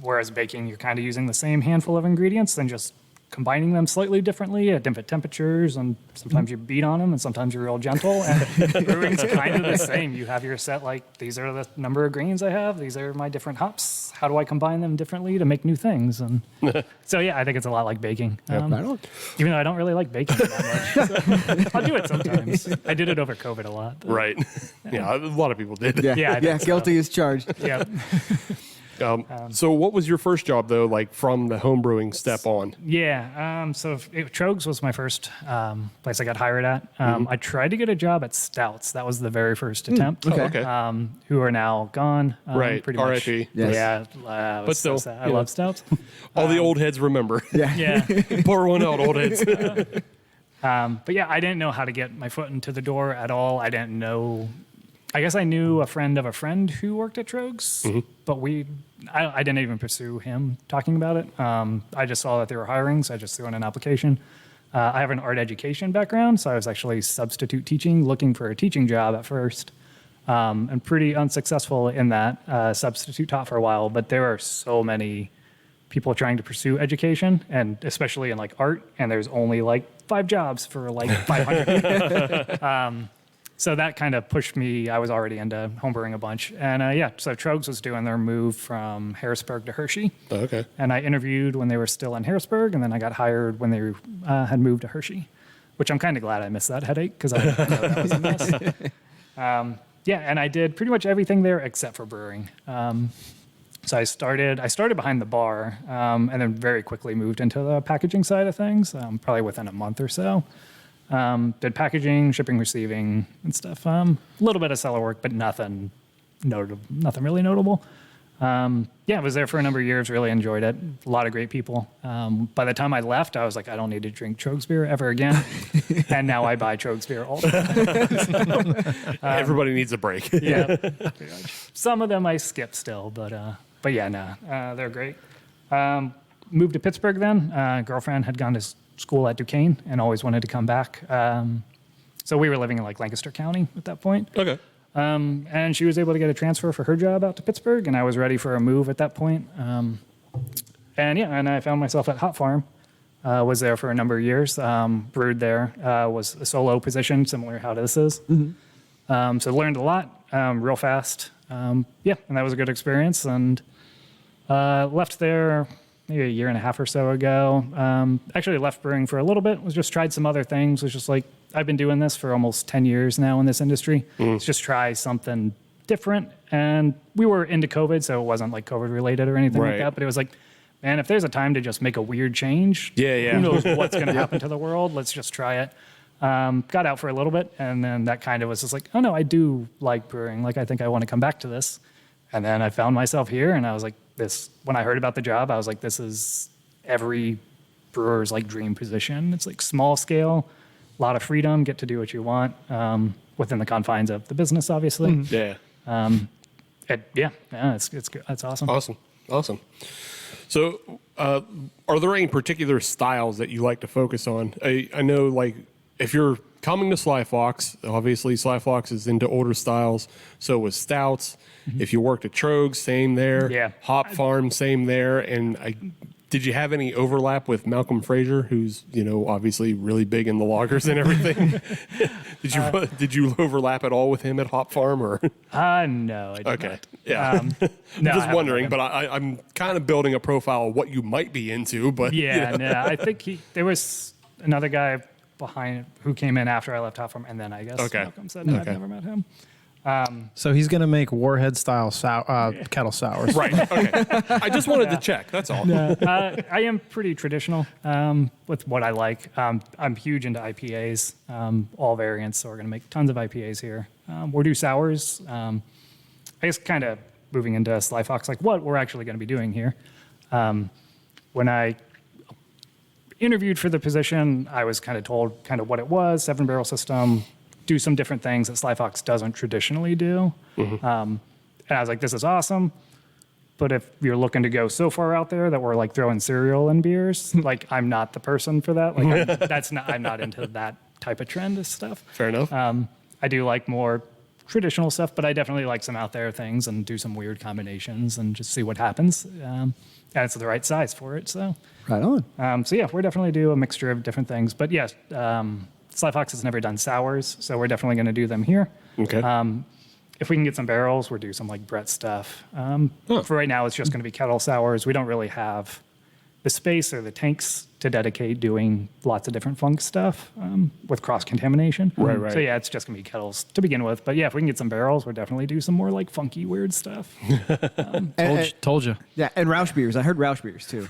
Whereas baking, you're kind of using the same handful of ingredients, then just combining them slightly differently at different temperatures, and sometimes you beat on them, and sometimes you're real gentle. And brewing's kind of the same. You have your set, like, these are the number of grains I have, these are my different hops. How do I combine them differently to make new things? And so, yeah, I think it's a lot like baking. Even though I don't really like baking that much. So I'll do it sometimes. I did it over COVID a lot. But right, yeah, a lot of people did. Yeah, I think so. Guilty as charged. Yeah. So what was your first job though, like from the home brewing step on? Yeah. Trogs was my first place I got hired at. I tried to get a job at Stouts. That was the very first attempt. okay. Who are now gone. Right. Pretty much. R.I.P. Yes. Yeah. But still, I love Stouts. All the old heads remember. Yeah. Pour one out, old heads. But yeah, I didn't know how to get my foot into the door at all. I didn't know. I guess I knew a friend of a friend who worked at Trogs, but I didn't even pursue him talking about it. I just saw that they were hiring, so I just threw in an application. I have an art education background, so I was actually substitute teaching, looking for a teaching job at first. and pretty unsuccessful in that. Substitute taught for a while, but there are so many people trying to pursue education, and especially in like art, and there's only like 5 jobs for like 500 people. So that kind of pushed me. I was already into homebrewing a bunch. And so Trogs was doing their move from Harrisburg to Hershey. Oh, okay. And I interviewed when they were still in Harrisburg, and then I got hired when they had moved to Hershey, which I'm kind of glad I missed that headache because I didn't know that was a mess. And I did pretty much everything there except for brewing. So I started behind the bar, and then very quickly moved into the packaging side of things, probably within a month or so. Did packaging, shipping, receiving, and stuff. A little bit of cellar work, but nothing really notable. I was there for a number of years, really enjoyed it. A lot of great people. By the time I left, I was like, I don't need to drink Trogs beer ever again. And now I buy Trogs beer all the time. Everybody needs a break. Yeah. Pretty much. Some of them I skip still, but they're great. Moved to Pittsburgh then. Girlfriend had gone to school at Duquesne and always wanted to come back. So we were living in like Lancaster County at that point. Okay. And she was able to get a transfer for her job out to Pittsburgh, and I was ready for a move at that point. And I found myself at Hop Farm. Was there for a number of years. Brewed there. Was a solo position, similar to how this is. Mm-hmm. So learned a lot real fast. And that was a good experience. And left there maybe a year and a half or so ago. Actually left brewing for a little bit. Was just tried some other things. Was just like, I've been doing this for almost 10 years now in this industry. Let's just try something different. And we were into COVID, so it wasn't like COVID related or anything like that. But it was like, man, if there's a time to just make a weird change, who knows what's going to happen to the world? Let's just try it. Got out for a little bit, and then that kind of was just like, oh no, I do like brewing. Like, I think I want to come back to this. And then I found myself here, and I was like, when I heard about the job, I was like, this is every brewer's like dream position. It's like small scale, a lot of freedom, get to do what you want within the confines of the business, obviously. Yeah. It's good. That's awesome. Awesome. So, are there any particular styles that you like to focus on? I know, like, if you're coming to Sly Fox, obviously Sly Fox is into older styles. So was stouts. Mm-hmm. If you worked at Trogs, same there. Yeah. Hop Farm, same there. And did you have any overlap with Malcolm Fraser, who's, obviously really big in the lagers and everything? Did you overlap at all with him at Hop Farm, or? No, I did Okay. not. Yeah. I'm just wondering, but I'm kind of building a profile of what you might be into, but. I think there was another guy behind who came in after I left Hop Farm, and then I guess Malcolm said I've never met him. So he's going to make Warhead style kettle sours. Right. Okay. I just wanted to check. That's all. I am pretty traditional with what I like. I'm huge into IPAs, all variants. So we're going to make tons of IPAs here. We'll do sours. I guess kind of moving into Sly Fox, like what we're actually going to be doing here. When I interviewed for the position, I was kind of told kind of what it was, 7-barrel system, do some different things that Sly Fox doesn't traditionally do. Mm-hmm. And I was like, this is awesome. But if you're looking to go so far out there that we're like throwing cereal in beers, like I'm not the person for that. Like I'm not into that type of trend of stuff. Fair enough. I do like more traditional stuff, but I definitely like some out there things and do some weird combinations and just see what happens. And it's the right size for it. So Right on. we're definitely do a mixture of different things. But yes, Sly Fox has never done sours, so we're definitely going to do them here. Okay. If we can get some barrels, we'll do some like Brett stuff. For right now, it's just going to be kettle sours. We don't really have the space or the tanks to dedicate doing lots of different funk stuff with cross-contamination. Right. So it's just going to be kettles to begin with. But if we can get some barrels, we'll definitely do some more like funky, weird stuff. Told you. Yeah, and Roush beers. I heard Roush beers too.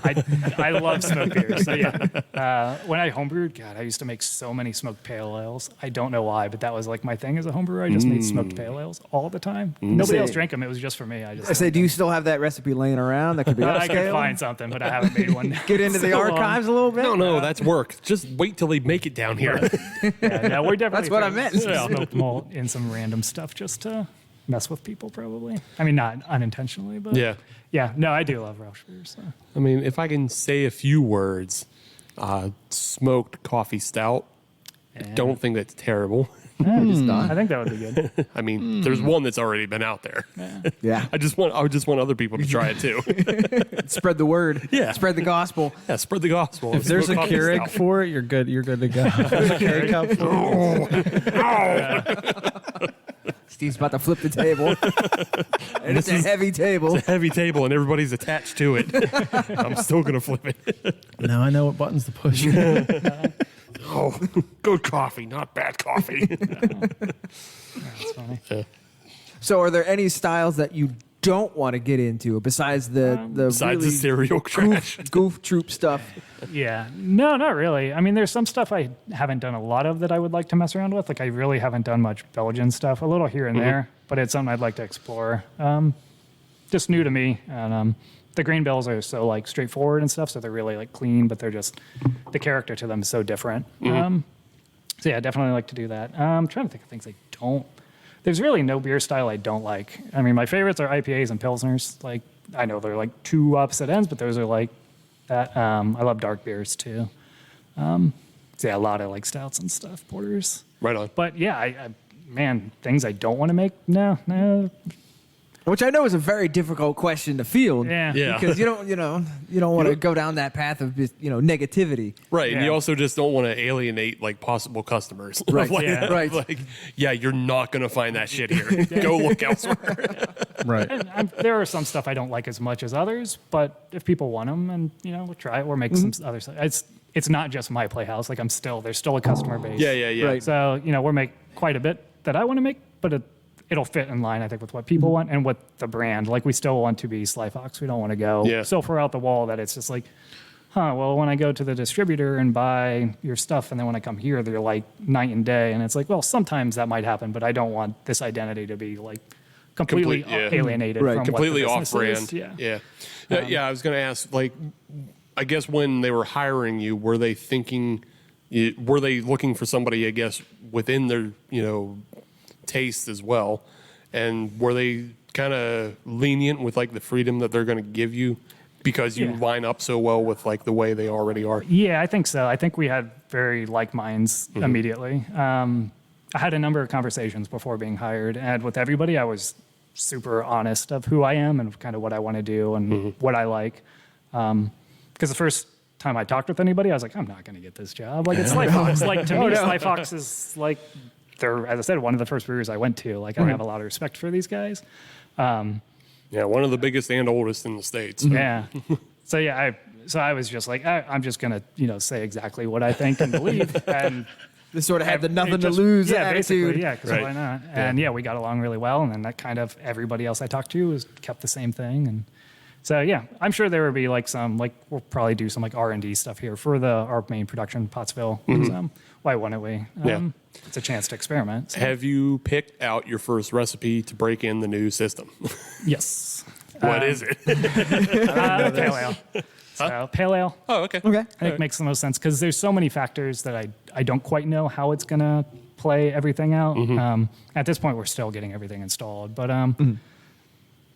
I love smoked beers. So when I homebrewed, God, I used to make so many smoked pale ales. I don't know why, but that was like my thing as a homebrewer. I just made smoked pale ales all the time. Nobody else drank them. It was just for me. I say, do you still have that recipe laying around that could be upscale? I could find something, but I haven't made one. Get into the archives a little bit? No, that's work. Just wait till they make it down here. We're definitely. That's what I meant. Smoked malt in some random stuff just to mess with people, probably. I mean, not unintentionally, but no, I do love Roush beers. So. I mean, if I can say a few words, smoked coffee stout. I don't think that's terrible. I think that would be good. I mean, there's one that's already been out there. Yeah. I just want other people to try it too. Spread the word. Yeah. Spread the gospel. Yeah, spread the gospel. If there's a Keurig for it, you're good. You're good to go. There's a K-cup for it. Steve's about to flip the table. And it's a heavy table. It's a heavy table and everybody's attached to it. I'm still gonna flip it. Now I know what buttons to push. Oh, good coffee, not bad coffee. That's funny. So are there any styles that you don't want to get into besides the Besides really the cereal trash. goof troop stuff? Yeah. No, not really. I mean, there's some stuff I haven't done a lot of that I would like to mess around with. Like, I really haven't done much Belgian stuff, a little here and there, but it's something I'd like to explore. Just new to me. And the grain bills are so, like, straightforward and stuff, so they're really, like, clean, but they're just, the character to them is so different. So, yeah, definitely like to do that. I'm trying to think of things I don't. There's really no beer style I don't like. I mean, my favorites are IPAs and Pilsners. Like, I know they're, like, two opposite ends, but those are, like, that. I love dark beers too. So yeah, a lot of like stouts and stuff, porters. Right on. But yeah, man, things I don't want to make. No. Which I know is a very difficult question to field. Yeah. Yeah. Because you don't want to go down that path of negativity. Right, and Yeah. you also just don't want to alienate like possible customers. Right, yeah. Right. Like, yeah, you're not gonna find that shit here. Go look elsewhere. Right. And there are some stuff I don't like as much as others, but if people want them, and we'll try it or make some other stuff. It's not just my playhouse. Like there's still a customer base. Yeah. Right. So we'll make quite a bit that I want to make, but it'll fit in line, I think, with what people want and with the brand. Like, we still want to be Sly Fox. We don't want to go so far out the wall that it's just like, well, when I go to the distributor and buy your stuff, and then when I come here, they're like night and day. And it's like, well, sometimes that might happen, but I don't want this identity to be like completely alienated Right. from Completely what the business off-brand. is. Yeah. I was gonna ask, like, I guess when they were hiring you, were they looking for somebody, I guess, within their taste as well, and were they kind of lenient with like the freedom that they're going to give you because you line up so well with like the way they already are? Yeah, I think so. I think we had very like minds immediately. I had a number of conversations before being hired, and with everybody, I was super honest of who I am and kind of what I want to do and what I like. Because the first time I talked with anybody, I was like, I'm not going to get this job. Like, it's Sly Fox. Like, to me, Sly Fox is like, they're, as I said, one of the first brewers I went to. Like, I have a lot of respect for these guys. Yeah, one of the biggest and oldest in the States. Yeah. So yeah, I was just like, I'm just gonna, say exactly what I think and believe, and They sort of had the it nothing to just- lose yeah, attitude. basically, yeah, because Right. why not? And yeah, we got along really well, and then that kind of everybody else I talked to was kept the same thing, and so yeah, I'm sure there would be like some we'll probably do some like R&D stuff here for our main production, Pottsville. Why wouldn't we? It's a chance to experiment. So. Have you picked out your first recipe to break in the new system? Yes. What is it? Pale ale. So pale ale. Oh, okay. Okay. I think makes the most sense because there's so many factors that I don't quite know how it's gonna play everything out. At this point, we're still getting everything installed, but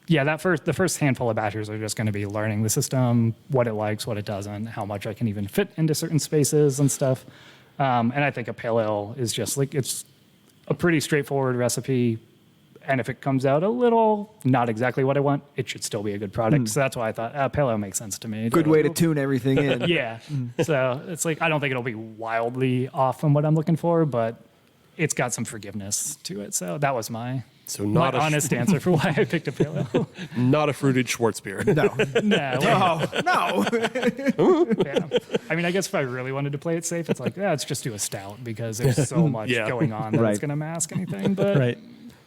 yeah, the first handful of batches are just going to be learning the system, what it likes, what it doesn't, how much I can even fit into certain spaces and stuff. And I think a pale ale is just like it's a pretty straightforward recipe. And if it comes out a little not exactly what I want, it should still be a good product. So that's why I thought pale ale makes sense to me. Good way to tune everything in. Yeah. So it's like I don't think it'll be wildly off from what I'm looking for, but it's got some forgiveness to it. So that was my honest answer for why I picked a pale ale. Not a fruited Schwarzbier. No. Yeah. I mean, I guess if I really wanted to play it safe, it's like, let's just do a stout because there's so much going on that Right. it's going to mask anything. But, Right.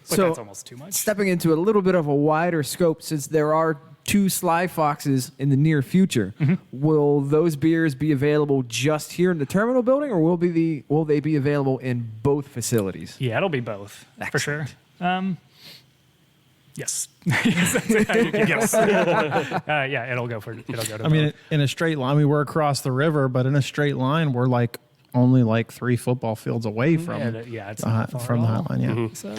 but So, that's almost too much. Stepping into a little bit of a wider scope, since there are 2 Sly Foxes in the near future, will those beers be available just here in the terminal building, or will they be available in both facilities? Yeah, it'll be both for sure. Yes. Yes. Yeah, it'll go to I mean, both. in a straight line, we're across the river, but in a straight line, we're like only like 3 football fields away from It's not far from at the all. hotline. Yeah. So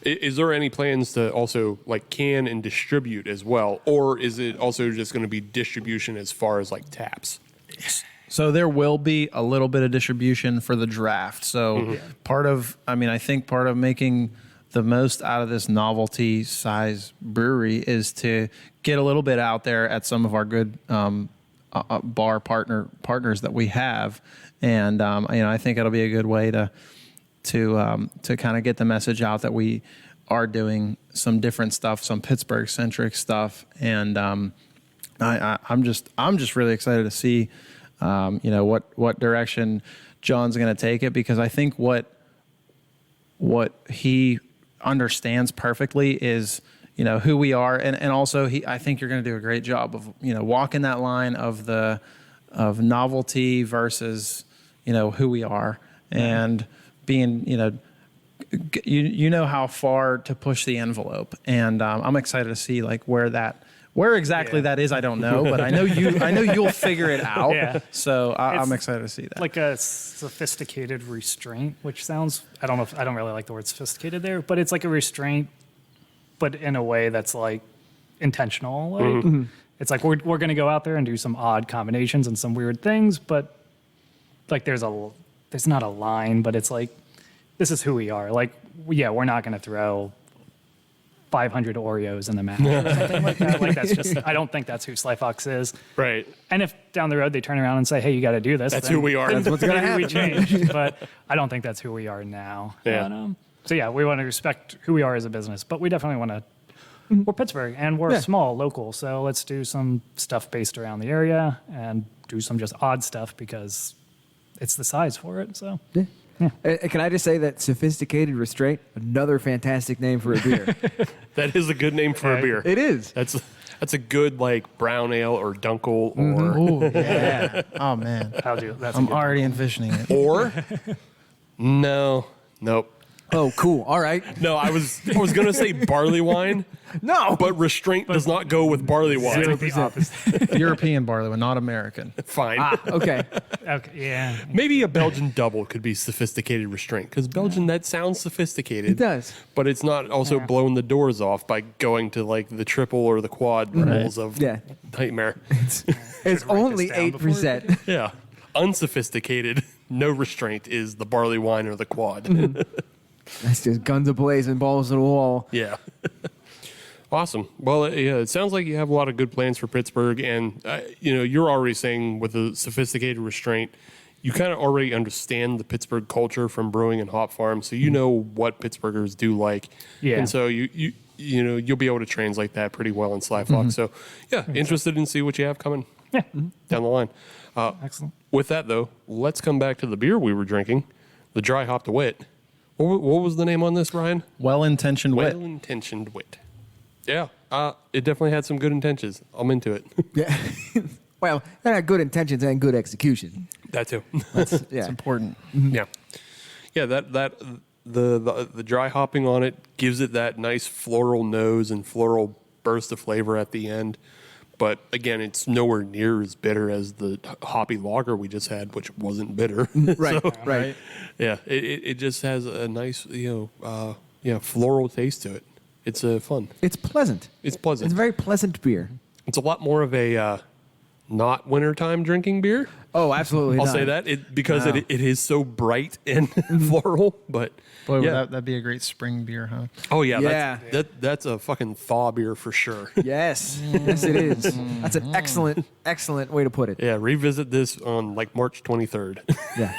Is there any plans to also like can and distribute as well, or is it also just going to be distribution as far as like taps? So there will be a little bit of distribution for the draft. So I think part of making the most out of this novelty size brewery is to get a little bit out there at some of our good bar partners that we have. And, I think it'll be a good way to kind of get the message out that we are doing some different stuff, some Pittsburgh centric stuff. And, I'm just really excited to see, what direction Jon's going to take it, because I think what he understands perfectly is, who we are. And also I think you're going to do a great job of, walking that line of novelty versus, who we are, and being, how far to push the envelope. And I'm excited to see where exactly that is. I don't know, but I know you'll figure it out. Yeah. So I'm excited to see that. Like a sophisticated restraint, which sounds, I don't really like the word sophisticated there, but it's like a restraint, but in a way that's like intentional. Like, it's like we're going to go out there and do some odd combinations and some weird things, but like there's not a line, but it's like, this is who we are. Like, we're not going to throw 500 Oreos in the match or something like that. Like, that's just, I don't think that's who Sly Fox is. Right. And if down the road they turn around and say, hey, you got to do this. That's who we are. That's what's going to happen. We changed, but I don't think that's who we are now. Yeah. But, so we want to respect who we are as a business, but we definitely want to, we're Pittsburgh and we're small, local. So let's do some stuff based around the area and do some just odd stuff because it's the size for it. So Yeah. Can I just say that Sophisticated Restraint, another fantastic name for a beer. That is a good name for a beer. It is. That's a good brown ale or Dunkel or Oh yeah. Oh man. I'm already envisioning it. or nope. Oh, cool. All right. No, I was gonna say barley wine. No. But restraint does not go with barley wine. 0%. European barley wine, not American. Fine. Okay. Okay, yeah. Maybe a Belgian double could be sophisticated restraint, because Belgian, that sounds sophisticated. It does. But it's not also blowing the doors off by going to the triple or the quad levels of nightmare. It's only down 8%. Yeah. Unsophisticated, no restraint is the barley wine or the quad. That's just guns a-blazing, balls to the wall. Yeah. Awesome. Well, it sounds like you have a lot of good plans for Pittsburgh, and you're already saying with a sophisticated restraint, you kind of already understand the Pittsburgh culture from brewing and hop farm, so you know what Pittsburghers do like. Yeah. And so you'll be able to translate that pretty well in Sly Fox. So interested in see what you have coming down the line. Excellent. With that though, let's come back to the beer we were drinking, the dry hopped wit. What was the name on this, Ryan? Well-intentioned wit. Well-intentioned wit. Yeah, it definitely had some good intentions. I'm into it. Yeah. Well, that had good intentions and good execution. That too. Yeah. It's important. Yeah, the dry hopping on it gives it that nice floral nose and floral burst of flavor at the end. But again, it's nowhere near as bitter as the hoppy lager we just had, which wasn't bitter. Right. So, Right. Yeah, it just has a nice floral taste to it. It's fun. It's pleasant. It's pleasant. It's a very pleasant beer. It's a lot more of a not wintertime drinking beer. Oh, absolutely. I'll say that because it is so bright and floral. But Boy, that'd be a great spring beer, huh? oh yeah, Yeah. that's a fucking thaw beer for sure. Yes. Yes, it is. That's an excellent way to put it. Yeah, revisit this on March 23rd. Yeah.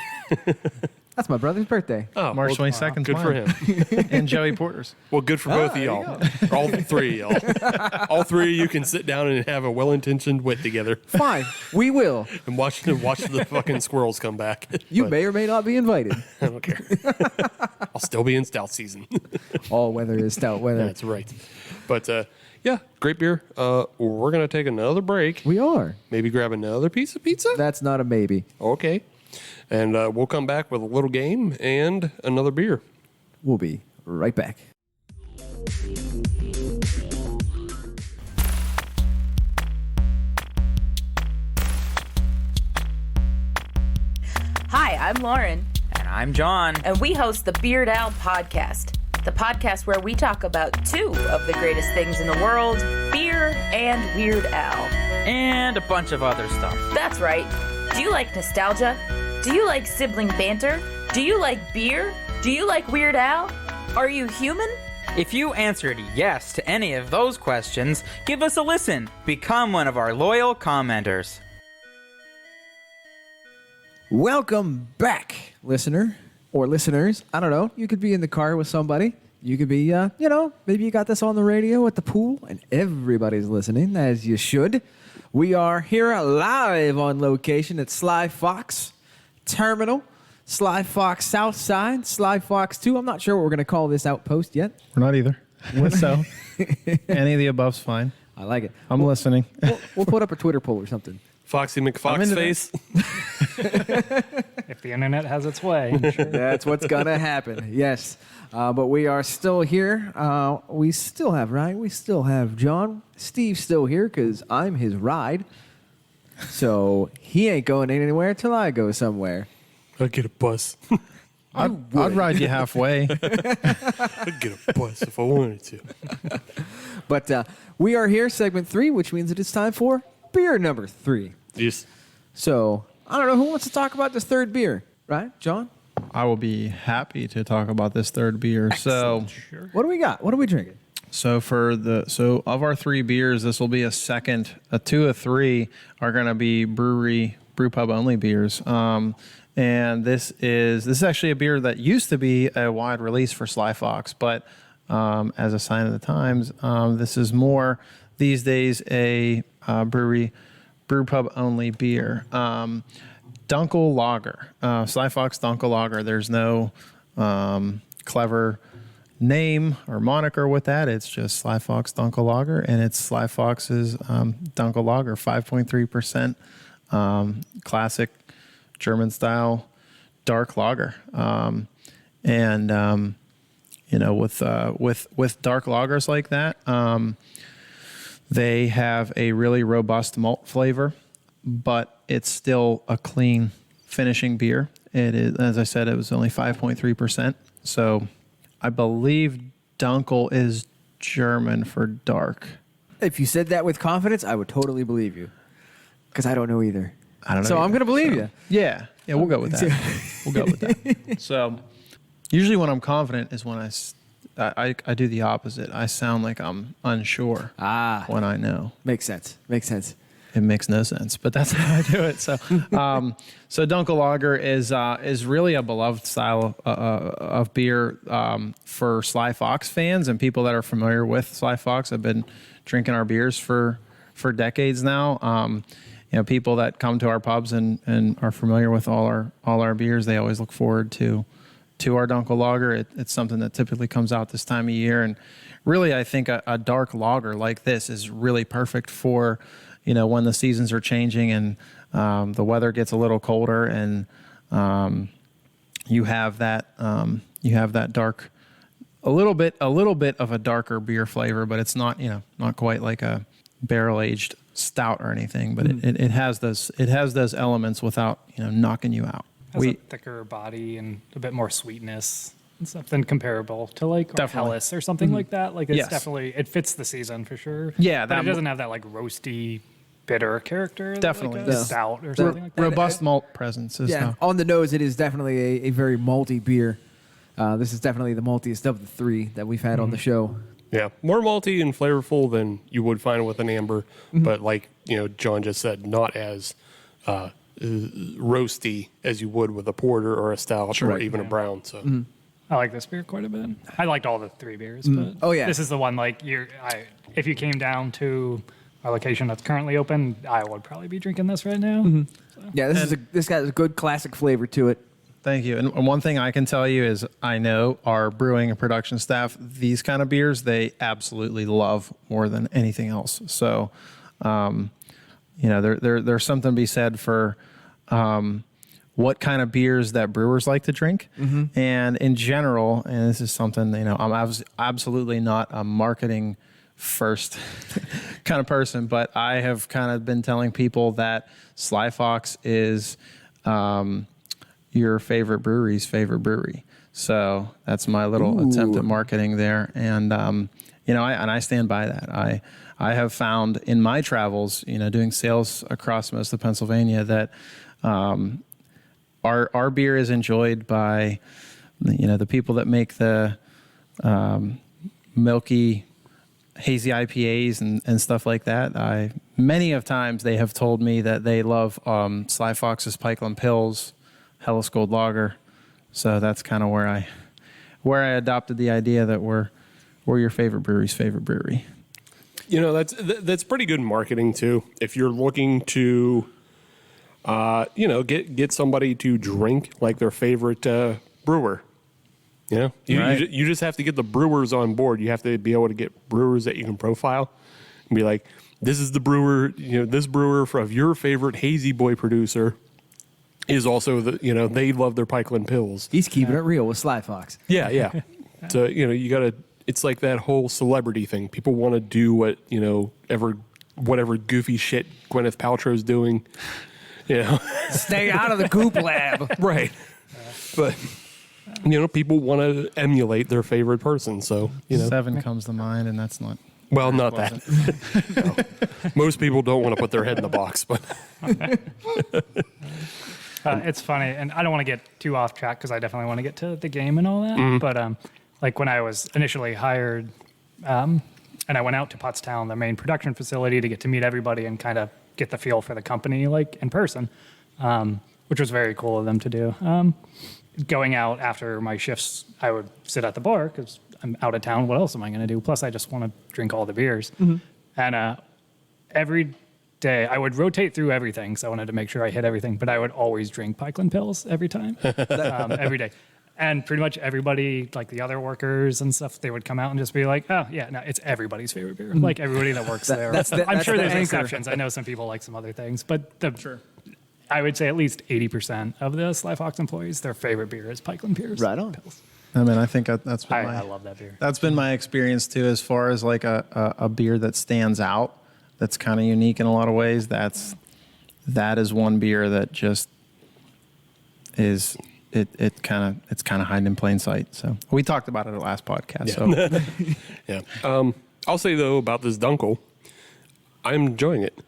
That's my brother's birthday. Oh, March 22nd. Good for him. And Joey Porter's. Well, good for both of y'all. All three of y'all. All three of you can sit down and have a well-intentioned wit together Fine. We will. and watch the fucking squirrels come back. You But may or may not be invited. I don't care. I'll still be in stout season. All weather is stout weather. That's right. But great beer. We're gonna take another break. We are. Maybe grab another piece of pizza. That's not a maybe. Okay. And we'll come back with a little game and another beer. We'll be right back. Hi, I'm Lauren, And I'm John. and we host the Beard Owl Podcast, the podcast where we talk about two of the greatest things in the world, beer and Weird Al. And a bunch of other stuff. That's right, Do you like nostalgia? Do you like sibling banter? Do you like beer? Do you like Weird Al? Are you human? If you answered yes to any of those questions, give us a listen. Become one of our loyal commenters. Welcome back, listener or listeners. I don't know. You could be in the car with somebody. You could be, maybe you got this on the radio at the pool and everybody's listening, as you should. We are here live on location at Sly Fox Terminal. Sly Fox South Side, Sly Fox 2. I'm not sure what we're going to call this outpost yet. We're not either. So, any of the above's fine. I like it. I'm listening. We'll put up a Twitter poll or something. Foxy McFoxface. If the internet has its way. Sure. That's what's going to happen. Yes. But we are still here. We still have Ryan. We still have John. Steve's still here because I'm his ride. So he ain't going anywhere till I go somewhere. I'll get a bus. I'd ride you halfway. I'd get a bus if I wanted to. But we are here, segment 3, which means it is time for beer number 3. Yes. So I don't know who wants to talk about this third beer, right, John? I will be happy to talk about this third beer. Excellent. So, what do we got? What are we drinking? So of our 3 beers, this will be a second. 2 of 3 are going to be brewery brew pub only beers. And this is actually a beer that used to be a wide release for Sly Fox, but as a sign of the times, this is more these days a brewery brew pub only beer. Dunkel Lager, Sly Fox Dunkel Lager. There's no clever name or moniker with that. It's just Sly Fox Dunkel Lager, and it's Sly Fox's Dunkel Lager, 5.3%, classic German style dark lager. With dark lagers like that, they have a really robust malt flavor, but it's still a clean finishing beer. It is, as I said, it was only 5.3%. So I believe Dunkel is German for dark. If you said that with confidence, I would totally believe you, because I don't know either. I don't know. So either. I'm going to believe you. Yeah, we'll go with that. We'll go with that. So usually when I'm confident is when I do the opposite. I sound like I'm unsure when I know. Makes sense. It makes no sense, but that's how I do it. So, so Dunkel Lager is really a beloved style of beer for Sly Fox fans and people that are familiar with Sly Fox. I've been drinking our beers for decades now. People that come to our pubs and are familiar with all our beers, they always look forward to our Dunkel Lager. It's something that typically comes out this time of year, and really, I think a dark lager like this is really perfect for when the seasons are changing and the weather gets a little colder, and you have that dark, a little bit of a darker beer flavor, but it's not quite like a barrel aged stout or anything, but it has those elements without knocking you out. Has a thicker body and a bit more sweetness. Something comparable to like Hellas or something like that. Like it's definitely, it fits the season for sure. Yeah, but it doesn't have that like roasty, bitter character. Definitely, like a stout or something like that. Robust malt presence. On the nose, it is definitely a very malty beer. This is definitely the maltiest of the 3 that we've had on the show. Yeah, more malty and flavorful than you would find with an amber, but like John just said, not as roasty as you would with a porter or a stout or even a brown. So I like this beer quite a bit. I liked all the 3 beers, but this is the one like if you came down to our location that's currently open, I would probably be drinking this right now. So. Yeah, this got a good classic flavor to it. Thank you. And one thing I can tell you is I know our brewing and production staff, these kind of beers, they absolutely love more than anything else. So, there's something to be said for what kind of beers that brewers like to drink. And in general, and this is something, I'm absolutely not a marketing first kind of person, but I have kind of been telling people that Sly Fox is your favorite brewery's favorite brewery. So that's my little attempt at marketing there. And, I stand by that. I have found in my travels, doing sales across most of Pennsylvania that Our beer is enjoyed by, the people that make the milky, hazy IPAs and stuff like that. Many of times they have told me that they love Sly Fox's Pikeland Pils, Hellas Gold Lager. So that's kind of where I adopted the idea that we're your favorite brewery's favorite brewery. That's pretty good marketing too. If you're looking to, get somebody to drink like their favorite brewer. You just have to get the brewers on board. You have to be able to get brewers that you can profile and be like, this is the brewer, this brewer of your favorite hazy boy producer is also they love their Pikeland Pils. He's keeping it real with Sly Fox. Yeah. So, you got to, it's like that whole celebrity thing. People want to do what, whatever goofy shit Gwyneth Paltrow's doing, Stay out of the Goop Lab. Right. But, people want to emulate their favorite person. So, Seven comes to mind, and that's not. Well, not that. No. Most people don't want to put their head in the box, but. It's funny, and I don't want to get too off track because I definitely want to get to the game and all that. But like when I was initially hired, and I went out to Pottstown, the main production facility, to get to meet everybody and kind of get the feel for the company, like in person, which was very cool of them to do. Going out after my shifts, I would sit at the bar because I'm out of town. What else am I going to do? Plus, I just want to drink all the beers. And every day, I would rotate through everything, so I wanted to make sure I hit everything, but I would always drink Pikeland Pils every time, every day. And pretty much everybody, like the other workers and stuff, they would come out and just be like, oh, yeah, no, it's everybody's favorite beer. Like everybody that works there. I'm sure there's exceptions. I know some people like some other things, but I would say at least 80% of the Sly Fox employees, their favorite beer is Pikeland Beers. Right on. Pils. I mean, I think that's been I love that beer. That's been my experience too, as far as like a beer that stands out, that's kind of unique in a lot of ways. That is one beer that just is it's kind of hiding in plain sight. So we talked about it at the last podcast. Yeah. So Yeah. I'll say though about this Dunkel, I'm enjoying it.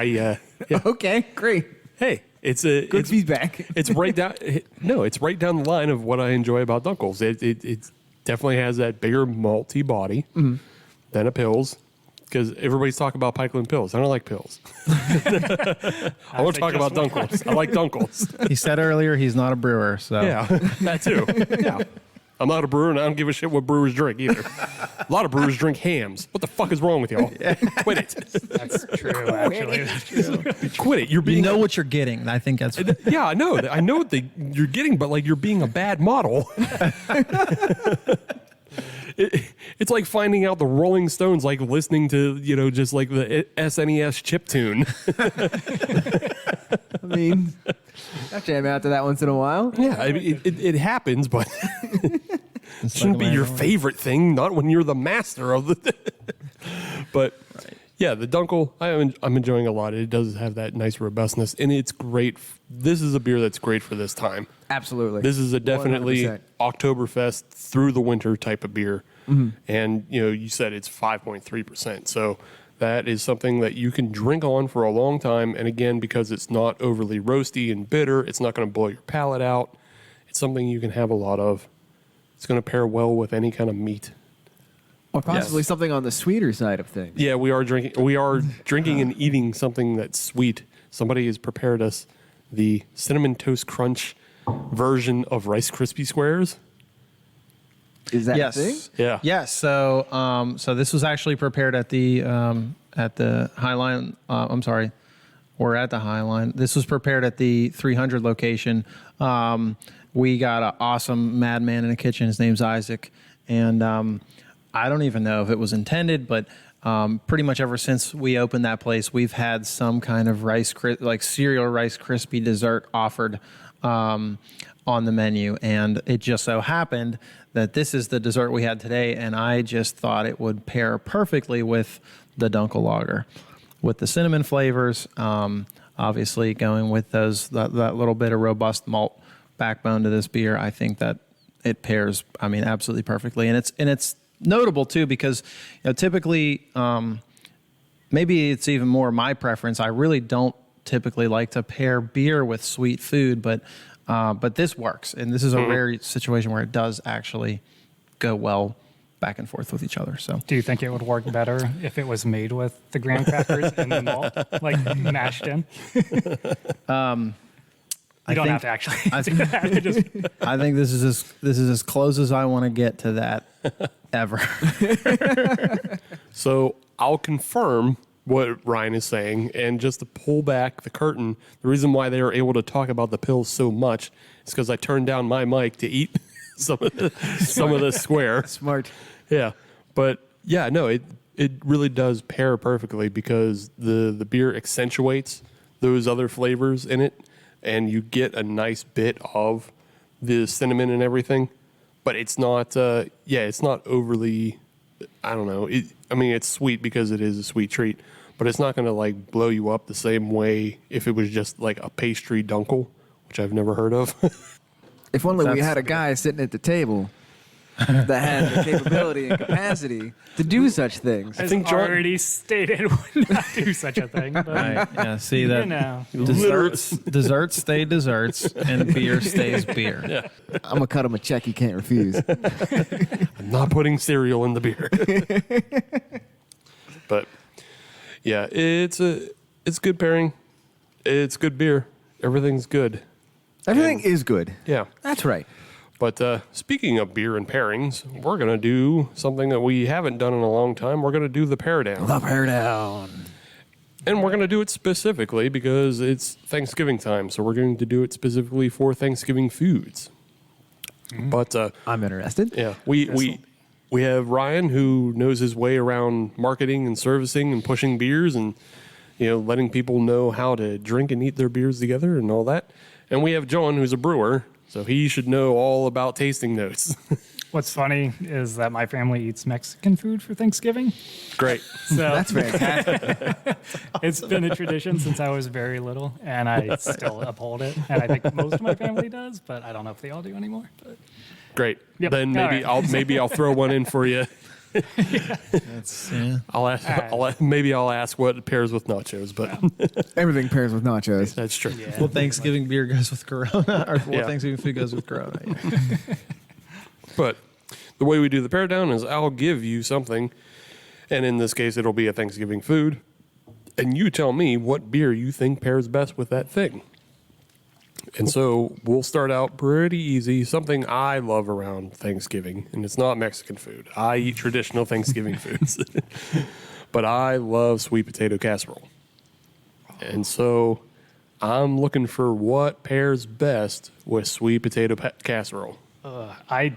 Yeah. Okay, great. Hey, it's feedback. It's right down. No, it's right down the line of what I enjoy about Dunkels. It definitely has that bigger malty body than a Pils. Because everybody's talking about Pikeland Pils. I don't like Pils. I want to talk about Dunkels. I like Dunkels. he said earlier he's not a brewer, so Yeah, that too. Yeah. I'm not a brewer, and I don't give a shit what brewers drink either. A lot of brewers drink hams. What the fuck is wrong with y'all? Quit it. That's true, actually. That's true. Quit it. You're being. you know what you're getting. I think that's. Yeah, I know. I know what you're getting, but like you're being a bad model. It's like finding out the Rolling Stones, like listening to, just like the SNES chiptune. I mean, I jam out to that once in a while. Yeah, I mean, it happens, but it shouldn't be your favorite thing, not when you're the master of the But yeah, the Dunkel, I'm enjoying a lot. It does have that nice robustness, and it's great. This is a beer that's great for this time. Absolutely. This is a definitely 100%. Oktoberfest through the winter type of beer. And, you said it's 5.3%. So that is something that you can drink on for a long time. And again, because it's not overly roasty and bitter, it's not going to blow your palate out. It's something you can have a lot of. It's going to pair well with any kind of meat. Or possibly something on the sweeter side of things. Yeah, we are drinking and eating something that's sweet. Somebody has prepared us the Cinnamon Toast Crunch version of Rice Krispie Squares. Is that yes. a thing? Yeah. Yes. So, so this was actually prepared at the Highline. We're at the Highline. This was prepared at the 300 location. We got an awesome madman in the kitchen. His name's Isaac, and I don't even know if it was intended, but pretty much ever since we opened that place, we've had some kind of cereal Rice Krispie dessert offered on the menu, and it just so happened that this is the dessert we had today, and I just thought it would pair perfectly with the Dunkel Lager, with the cinnamon flavors, obviously going with that little bit of robust malt backbone to this beer. I think that it pairs, absolutely perfectly, and it's notable too because typically, maybe it's even more my preference. I really don't typically like to pair beer with sweet food, but this works, and this is a rare situation where it does actually go well back and forth with each other. So, Do you think it would work better if it was made with the graham crackers and the malt, like mashed in? You don't have to actually do that. I think this is as close as I want to get to that ever. So I'll confirm what Ryan is saying, and just to pull back the curtain, the reason why they are able to talk about the pills so much is because I turned down my mic to eat some of the square. Smart. Yeah, but yeah, no, it really does pair perfectly because the beer accentuates those other flavors in it, and you get a nice bit of the cinnamon and everything, but it's not it's not overly, I don't know. It's sweet because it is a sweet treat, but it's not going to like blow you up the same way if it was just like a pastry Dunkel, which I've never heard of. If only we had a guy sitting at the table that had the capability and capacity to do such things. As already stated, would not do such a thing. But, Right. Yeah. See that you know. desserts stay desserts, and beer stays beer. Yeah. I'm going to cut him a check he can't refuse. I'm not putting cereal in the beer. But yeah, it's good pairing. It's good beer. Everything's good. Everything is good. Yeah. That's right. But speaking of beer and pairings, we're going to do something that we haven't done in a long time. We're going to do the pair down. The pair down. And we're going to do it specifically because it's Thanksgiving time. So we're going to do it specifically for Thanksgiving foods. But I'm interested. yeah, we have Ryan, who knows his way around marketing and servicing and pushing beers and, letting people know how to drink and eat their beers together and all that. And we have Jon, who's a brewer, so he should know all about tasting notes. What's funny is that my family eats Mexican food for Thanksgiving. Great. So That's fantastic. it's been a tradition since I was very little, and I still uphold it. And I think most of my family does, but I don't know if they all do anymore. But Great. Yep. Then All maybe right. I'll throw one in for you. That's I'll ask what pairs with nachos, but Everything pairs with nachos. that's true. well, Thanksgiving beer goes with Corona, or Yeah. Thanksgiving food goes with Corona. Yeah. But the way we do the pair down is I'll give you something, and in this case, it'll be a Thanksgiving food, and you tell me what beer you think pairs best with that thing. And so we'll start out pretty easy. Something I love around Thanksgiving, and it's not Mexican food. I eat traditional Thanksgiving foods, but I love sweet potato casserole. And so I'm looking for what pairs best with sweet potato casserole. I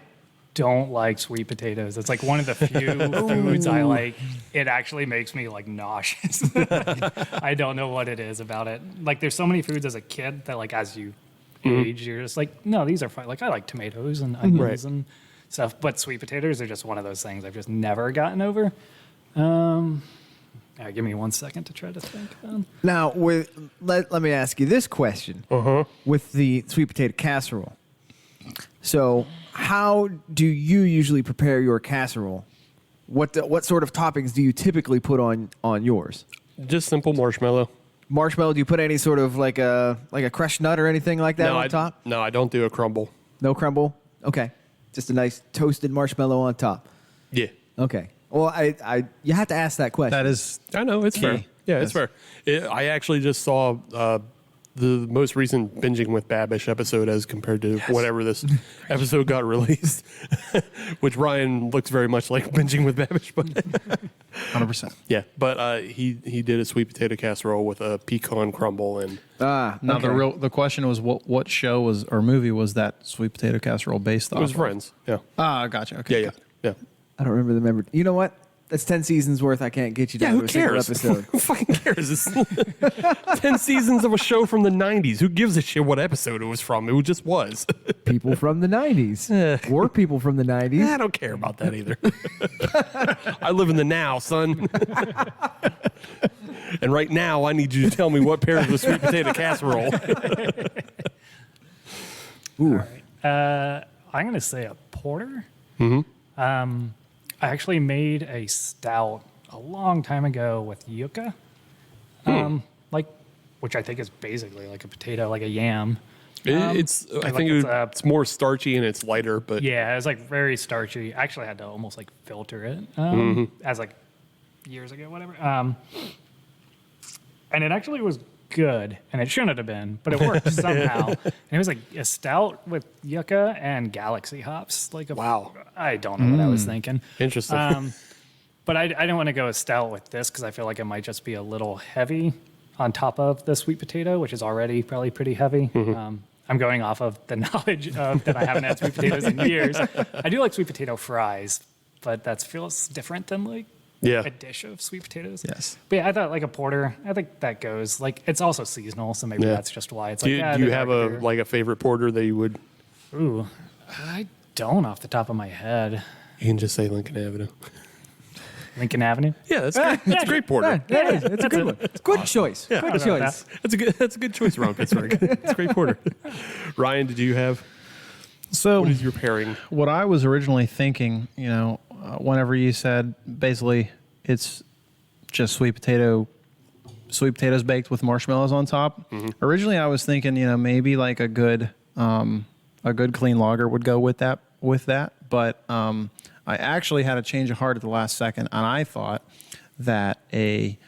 don't like sweet potatoes. It's like one of the few foods I like. It actually makes me like nauseous. I don't know what it is about it. Like there's so many foods as a kid that like as you age, you're just like, no, these are fine. Like I like tomatoes and onions and stuff, but sweet potatoes are just one of those things I've just never gotten over. Give me 1 second to try to think. Now, let me ask you this question. With the sweet potato casserole. So, how do you usually prepare your casserole? What sort of toppings do you typically put on yours? Just simple marshmallow. Marshmallow? Do you put any sort of like a crushed nut or anything like that on top? No, I don't do a crumble. No crumble. Okay, just a nice toasted marshmallow on top. Yeah. Okay. Well, you have to ask that question. That is, I know, it's Key. fair. Yeah, it's fair. I actually just saw the most recent Binging with Babish episode as compared to whatever this episode got released, which Ryan looks very much like Binging with Babish. But 100%. yeah, but he did a sweet potato casserole with a pecan crumble and Now the question was what show was or movie was that sweet potato casserole based on? it was Friends. Yeah, Gotcha. Okay. yeah. I don't remember the member. You know what? That's 10 seasons worth. I can't get you down Yeah, to who a single cares? episode. Who fucking cares? It's 10 seasons of a show from the 90s. Who gives a shit what episode it was from? It just was. People from the 90s. Or people from the 90s. I don't care about that either. I live in the now, son. And right now, I need you to tell me what pairs with sweet potato casserole. Ooh. I'm going to say a porter. Mm-hmm. I actually made a stout a long time ago with yucca, like which I think is basically like a potato, like a yam. I think it's more starchy and it's lighter, but Yeah, it was like very starchy. I actually had to almost like filter it as like years ago, whatever. And it actually was good, and it shouldn't have been, but it worked somehow. And it was like a stout with yucca and galaxy hops. Wow. I don't know what I was thinking. interesting. But I didn't want to go a stout with this because I feel like it might just be a little heavy on top of the sweet potato, which is already probably pretty heavy. I'm going off of the knowledge of that I haven't had sweet potatoes in years. I do like sweet potato fries, but that feels different than like a dish of sweet potatoes. Yes. But yeah, I thought like a porter, I think that goes. Like it's also seasonal, so maybe that's just why it's do like. you have a favorite porter that you would? Ooh, I don't off the top of my head. You can just say Lincoln Avenue. Lincoln Avenue. Yeah, that's great. That's a great porter. It's a good one. It's good choice. Yeah. Good choice. That's a good choice around Pittsburgh. It's a great porter. Ryan, did you have? So What is your pairing? what I was originally thinking, whenever you said basically it's just sweet potatoes baked with marshmallows on top. Originally, I was thinking, maybe like a good clean lager would go with that. But I actually had a change of heart at the last second, and I thought that a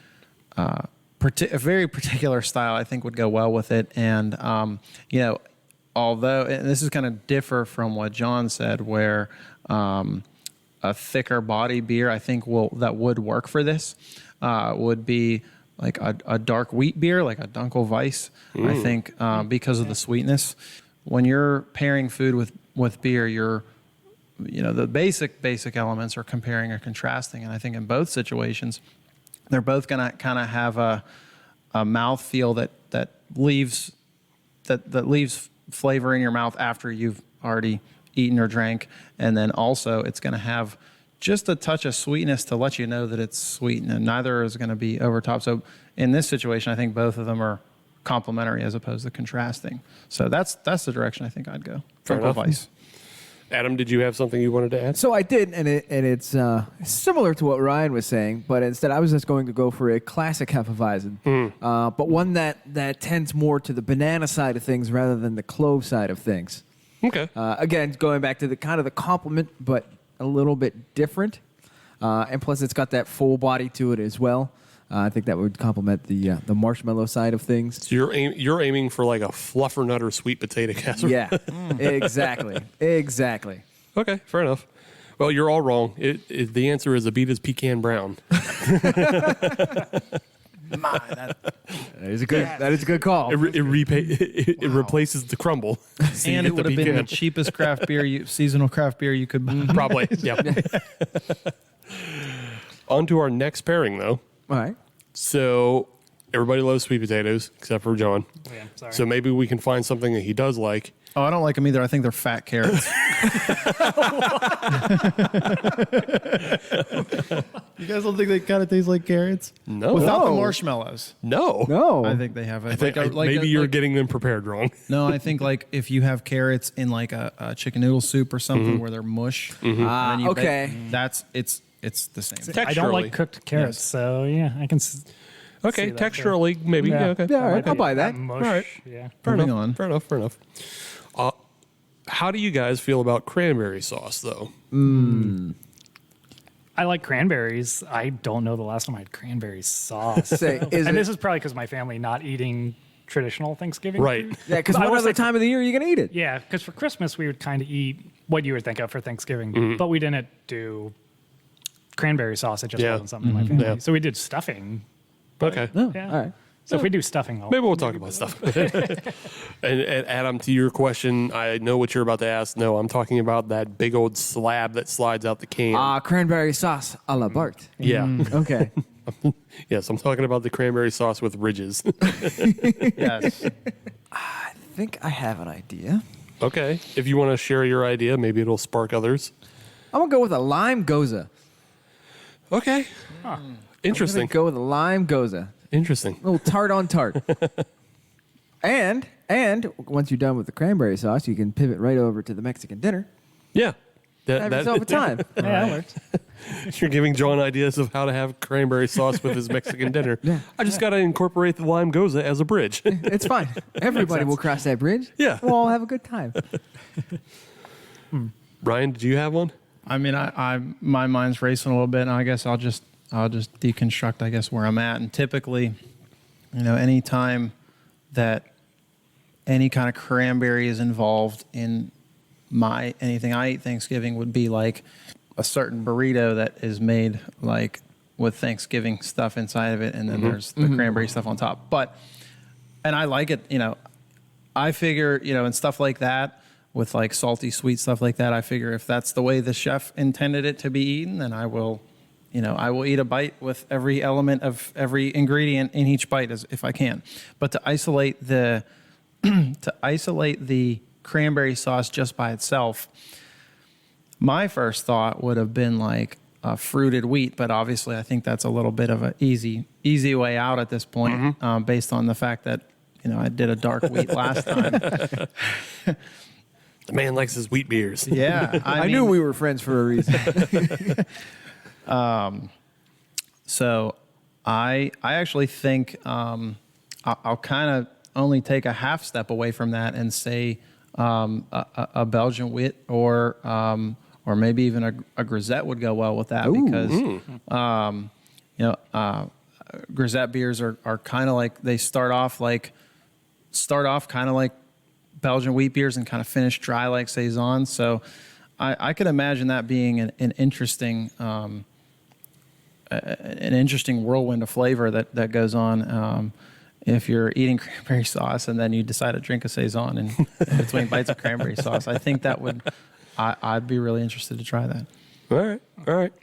very particular style I think would go well with it. And although, and this is kind of differ from what John said, where a thicker body beer I think that would work for this would be like a dark wheat beer, like a Dunkel Weiss. I think because of the sweetness. When you're pairing food with beer, you're the basic elements are comparing or contrasting, and I think in both situations, they're both going to kind of have a mouthfeel that leaves flavor in your mouth after you've already eaten or drank, and then also it's going to have just a touch of sweetness to let you know that it's sweet, and neither is going to be over top. So in this situation, I think both of them are complementary as opposed to contrasting. So that's the direction I think I'd go. Fair enough. Vice. Adam, did you have something you wanted to add? So I did, and it's similar to what Ryan was saying, but instead I was just going to go for a classic Hefeweizen, but one that tends more to the banana side of things rather than the clove side of things. Okay. Again, going back to the kind of the complement, but a little bit different, and plus it's got that full body to it as well. I think that would complement the marshmallow side of things. So you're aiming for like a fluffernutter sweet potato casserole. Yeah, exactly. Okay, fair enough. Well, you're all wrong. The answer is Abita's pecan brown. That is a good call. It replaces the crumble. So And it would have been the cheapest seasonal craft beer you could buy. Probably. Yeah. On to our next pairing, though. All right. So everybody loves sweet potatoes except for John. Yeah, sorry. So maybe we can find something that he does like. Oh, I don't like them either. I think they're fat carrots. You guys don't think they kind of taste like carrots? No. Without the marshmallows. No. I think they have. Maybe you're getting them prepared wrong. No, I think like if you have carrots in like a chicken noodle soup or something where they're mush. And then you okay. It's the same. I don't like cooked carrots, so yeah, I can. Okay, see that, texturally, maybe. Yeah. Okay. Yeah, all right. I'll buy that. Mush. All right. Yeah. Fair Moving enough. on. Fair enough. How do you guys feel about cranberry sauce, though? I like cranberries. I don't know the last time I had cranberry sauce. This is probably because my family not eating traditional Thanksgiving Right. food. Yeah, because I what was other like- time of the year are you going to eat it? Yeah, because for Christmas we would kind of eat what you would think of for Thanksgiving, but we didn't do cranberry sauce. It just wasn't something in my family. Yeah. So we did stuffing. Okay. Yeah. All right. So if we do stuffing, Maybe we'll talk about stuff. and Adam, to your question, I know what you're about to ask. No, I'm talking about that big old slab that slides out the can. Cranberry sauce a la Bart. Yeah. Okay. Yes, I'm talking about the cranberry sauce with ridges. Yes. I think I have an idea. Okay. If you want to share your idea, maybe it'll spark others. I'm going to go with a lime goza. Okay. Interesting. I'm going to go with a lime goza. Interesting. A little tart on tart. and once you're done with the cranberry sauce, you can pivot right over to the Mexican dinner. Yeah. Have yourself a time. Yeah, that works. You're giving John ideas of how to have cranberry sauce with his Mexican dinner. Yeah. I just got to incorporate the lime goza as a bridge. It's fine. Everybody will cross that bridge. Yeah. We'll all have a good time. Brian, did you have one? I mean, my mind's racing a little bit, and I guess I'll just deconstruct, I guess, where I'm at. And typically, any time that any kind of cranberry is involved in anything I eat Thanksgiving would be like a certain burrito that is made like with Thanksgiving stuff inside of it, and then there's the cranberry stuff on top. And I like it, I figure, and stuff like that with like salty, sweet stuff like that, I figure if that's the way the chef intended it to be eaten, then I will eat a bite with every element of every ingredient in each bite if I can. But to isolate the cranberry sauce just by itself, my first thought would have been like a fruited wheat, but obviously I think that's a little bit of an easy way out at this point, based on the fact that I did a dark wheat last time. The man likes his wheat beers. Yeah, I knew we were friends for a reason. So I actually think I'll kind of only take a half step away from that and say a Belgian wit or maybe even a grisette would go well with that. Ooh. Because grisette beers are kind of like they start off kind of like Belgian wheat beers and kind of finish dry like saison. So I could imagine that being an interesting whirlwind of flavor that goes on. If you're eating cranberry sauce and then you decide to drink a saison in between bites of cranberry sauce, I think that would, I'd be really interested to try that. All right.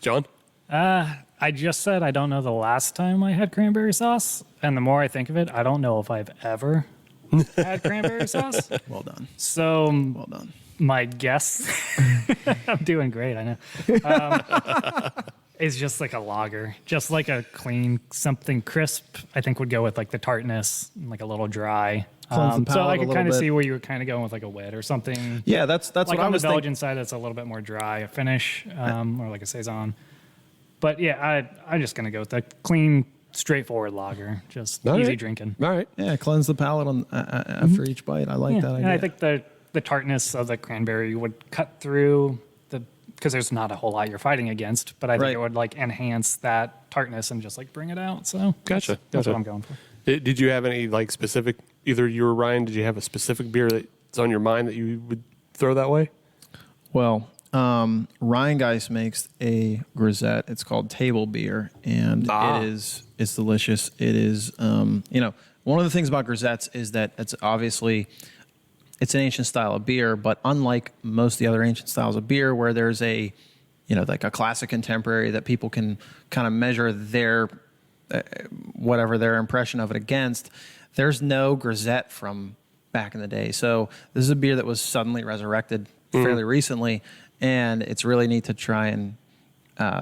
John? I just said I don't know the last time I had cranberry sauce, and the more I think of it, I don't know if I've ever had cranberry sauce. Well done. So Well done. my guess, I'm doing great, I know, is just like a lager, just like a clean, something crisp, I think would go with like the tartness, and like a little dry. Cleanse the So I palate a could little kind of bit. see where you were kind of going with like a wit or something. Yeah, that's Like what I on the was thinking. Belgian side, that's a little bit more dry, a finish, or like a saison. But yeah, I'm just gonna go with the clean, straightforward lager, just All easy right. drinking. All right. Yeah, cleanse the palate on after each bite. I like that idea. And I think the tartness of the cranberry would cut through because there's not a whole lot you're fighting against, but I think Right. it would like enhance that tartness and just like bring it out. So Gotcha. that's Gotcha. what I'm going for. Did you have any like specific, either you or Ryan, did you have a specific beer that's on your mind that you would throw that way? Well, Ryan Geist makes a grisette. It's called Table Beer, and it's delicious. It is, one of the things about grisettes is that it's an ancient style of beer, but unlike most of the other ancient styles of beer, where there's like a classic contemporary that people can kind of measure their whatever their impression of it against, there's no grisette from back in the day. So this is a beer that was suddenly resurrected fairly recently, and it's really neat to try and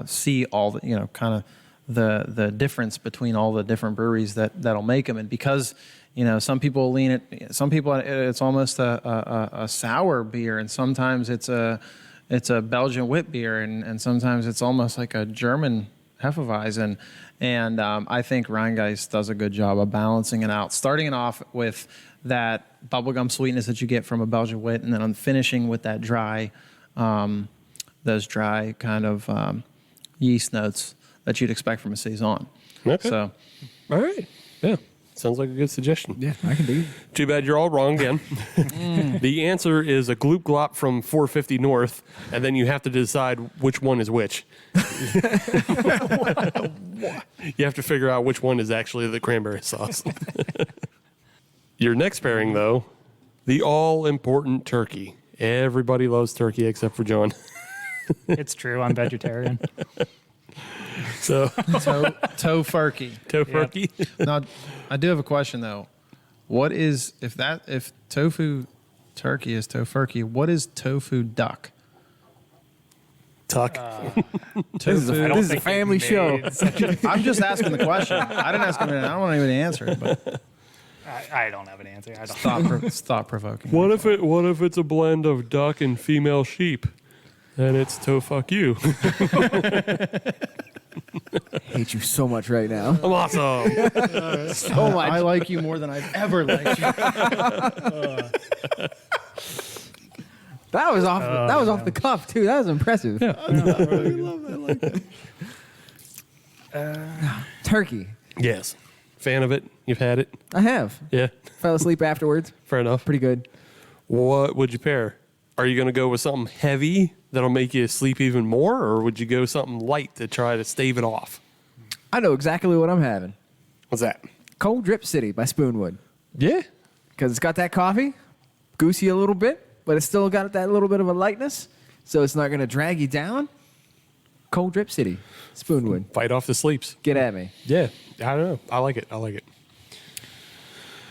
see all the kind of the difference between all the different breweries that'll make them. And because some people lean it, some people it's almost a sour beer, and sometimes it's a Belgian wit beer, and sometimes it's almost like a German Hefeweizen. And I think Rheingeist does a good job of balancing it out, starting it off with that bubblegum sweetness that you get from a Belgian wit, and then I'm finishing with that dry, those dry kind of yeast notes that you'd expect from a saison. Okay. So, all right. Yeah. Sounds like a good suggestion. Yeah, I can do it. Too bad you're all wrong again. The answer is a Gloop Glop from 450 North, and then you have to decide which one is which. You have to figure out which one is actually the cranberry sauce. Your next pairing, though, the all-important turkey. Everybody loves turkey except for John. It's true. I'm vegetarian. So tofurkey. Tofurkey. Now, I do have a question though. What is if tofu turkey is tofurkey? What is tofu duck? Tuck. This is a family show. I'm just asking the question. I didn't ask him. I don't want anybody to answer it, but I don't have an answer. I don't. it's thought provoking. What if it's a blend of duck and female sheep? And it's to fuck you. I hate you so much right now. I'm awesome. So much. I like you more than I've ever liked you. That was off. That was off the cuff too. That was impressive. Yeah. I love that. I like that. Turkey. Yes. Fan of it? You've had it? I have. Yeah. Fell asleep afterwards. Fair enough. Pretty good. What would you pair? Are you going to go with something heavy that'll make you sleep even more, or would you go something light to try to stave it off? I know exactly what I'm having. What's that? Cold Drip City by Spoonwood. Yeah. Because it's got that coffee, goosey a little bit, but it's still got that little bit of a lightness, so it's not going to drag you down. Cold Drip City, Spoonwood. Fight off the sleeps. Get at me. Yeah. I don't know. I like it. I like it.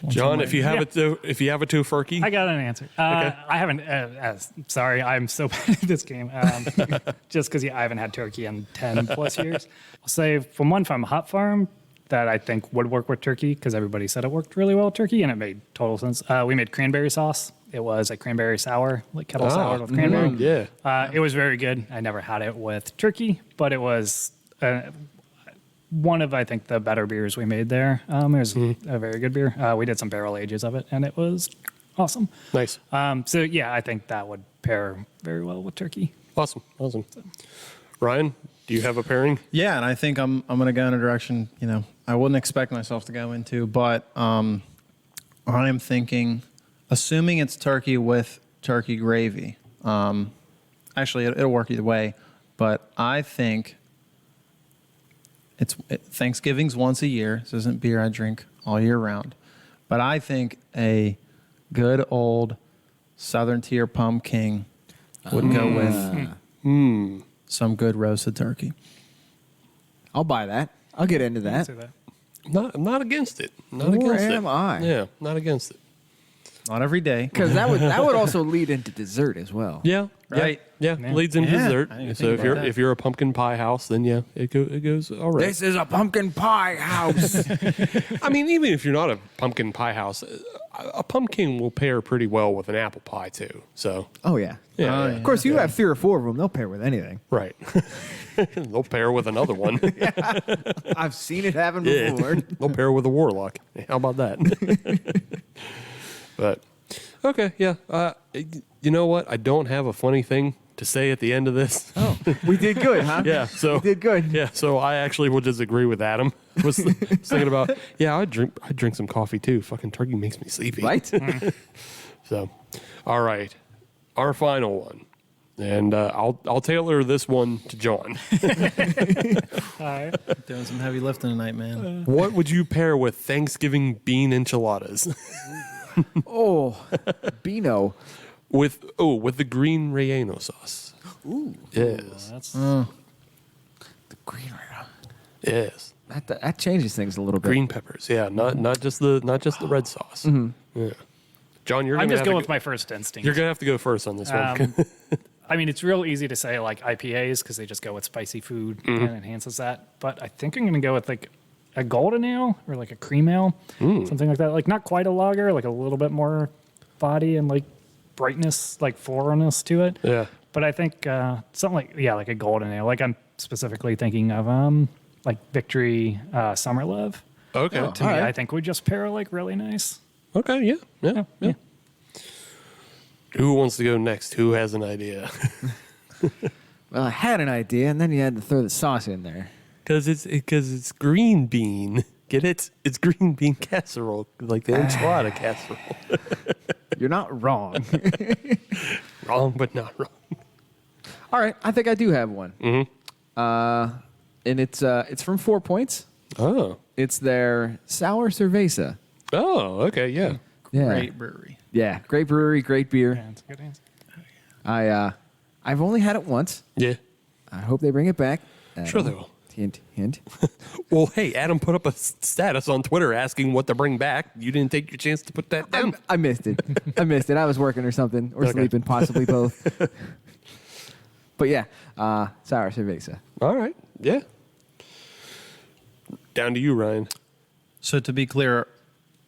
John, if you have it, if you have a tofurkey, I got an answer. Okay. I haven't. Sorry, I'm so bad at this game. Just because I haven't had turkey in 10 plus years. I'll say from one farm, Hop Farm, that I think would work with turkey because everybody said it worked really well with turkey, and it made total sense. We made cranberry sauce. It was a cranberry sour, like kettle sour with cranberry. Yeah. It was very good. I never had it with turkey, but it was one of, I think, the better beers we made there. It was a very good beer. We did some barrel ages of it, and it was awesome. Nice. So, yeah, I think that would pair very well with turkey. Awesome. Awesome. Ryan, do you have a pairing? Yeah, and I think I'm going to go in a direction, I wouldn't expect myself to go into, but I am thinking, assuming it's turkey with turkey gravy. Actually, it'll work either way, but I think Thanksgiving's once a year. This isn't beer I drink all year round, but I think a good old Southern Tier Pumpkin would go with some good roasted turkey. I'll buy that. I'll get into that. I'm not against it. Not Nor against it. am I. Yeah, not against it. Not every day. Because that would also lead into dessert as well. Yeah. Right. Yeah. Leads into dessert. I didn't even So think about that. if you're a pumpkin pie house, then yeah, it goes all right. This is a pumpkin pie house. I mean, even if you're not a pumpkin pie house, a pumpkin will pair pretty well with an apple pie too. So Oh, yeah. yeah, Of course, you have 3 or 4 of them. They'll pair with anything. right. They'll pair with another one. I've seen it happen Yeah. before. They'll pair with a warlock. How about that? But okay, yeah. You know what? I don't have a funny thing to say at the end of this. Oh, we did good, huh? Yeah, so We did good. Yeah, so I actually will disagree with Adam. I was thinking about, I drink some coffee too. Fucking turkey makes me sleepy. Right? So, all right, our final one, and I'll tailor this one to John. Doing some heavy lifting tonight, man. What would you pair with Thanksgiving bean enchiladas? Oh, Beano. with the green relleno sauce. Ooh. Yes. That's The green right Yes. That changes things a little bit. Green peppers. Yeah, not just the red sauce. Yeah. John, you're I'm gonna just have going to with my first instinct. You're gonna have to go first on this one. I mean, it's real easy to say like IPAs because they just go with spicy food and enhances that. But I think I'm going to go with like a golden ale or like a cream ale, something like that. Like not quite a lager, like a little bit more body and like brightness, like floriness to it. Yeah. But I think something like a golden ale. Like I'm specifically thinking of like Victory Summer Love. Okay. To me, I think would just pair like really nice. Okay. Yeah. Who wants to go next? Who has an idea? Well, I had an idea, and then you had to throw the sauce in there. Because it's green bean. Get it? It's green bean casserole, like the enchilada casserole. You're not wrong. Wrong, but not wrong. All right, I think I do have one. And it's from 4 Points. Oh. It's their sour cerveza. Oh. Okay. Yeah. Yeah, Great brewery. Yeah, great brewery, great beer. Yeah, it's a good answer. I've only had it once. Yeah. I hope they bring it back. Sure they will. Hint, hint. Well, hey, Adam put up a status on Twitter asking what to bring back. You didn't take your chance to put that down. I missed it. I was working or something, or Okay. sleeping, possibly both. But yeah, sour cerveza. All right. Yeah. Down to you, Ryan. So to be clear,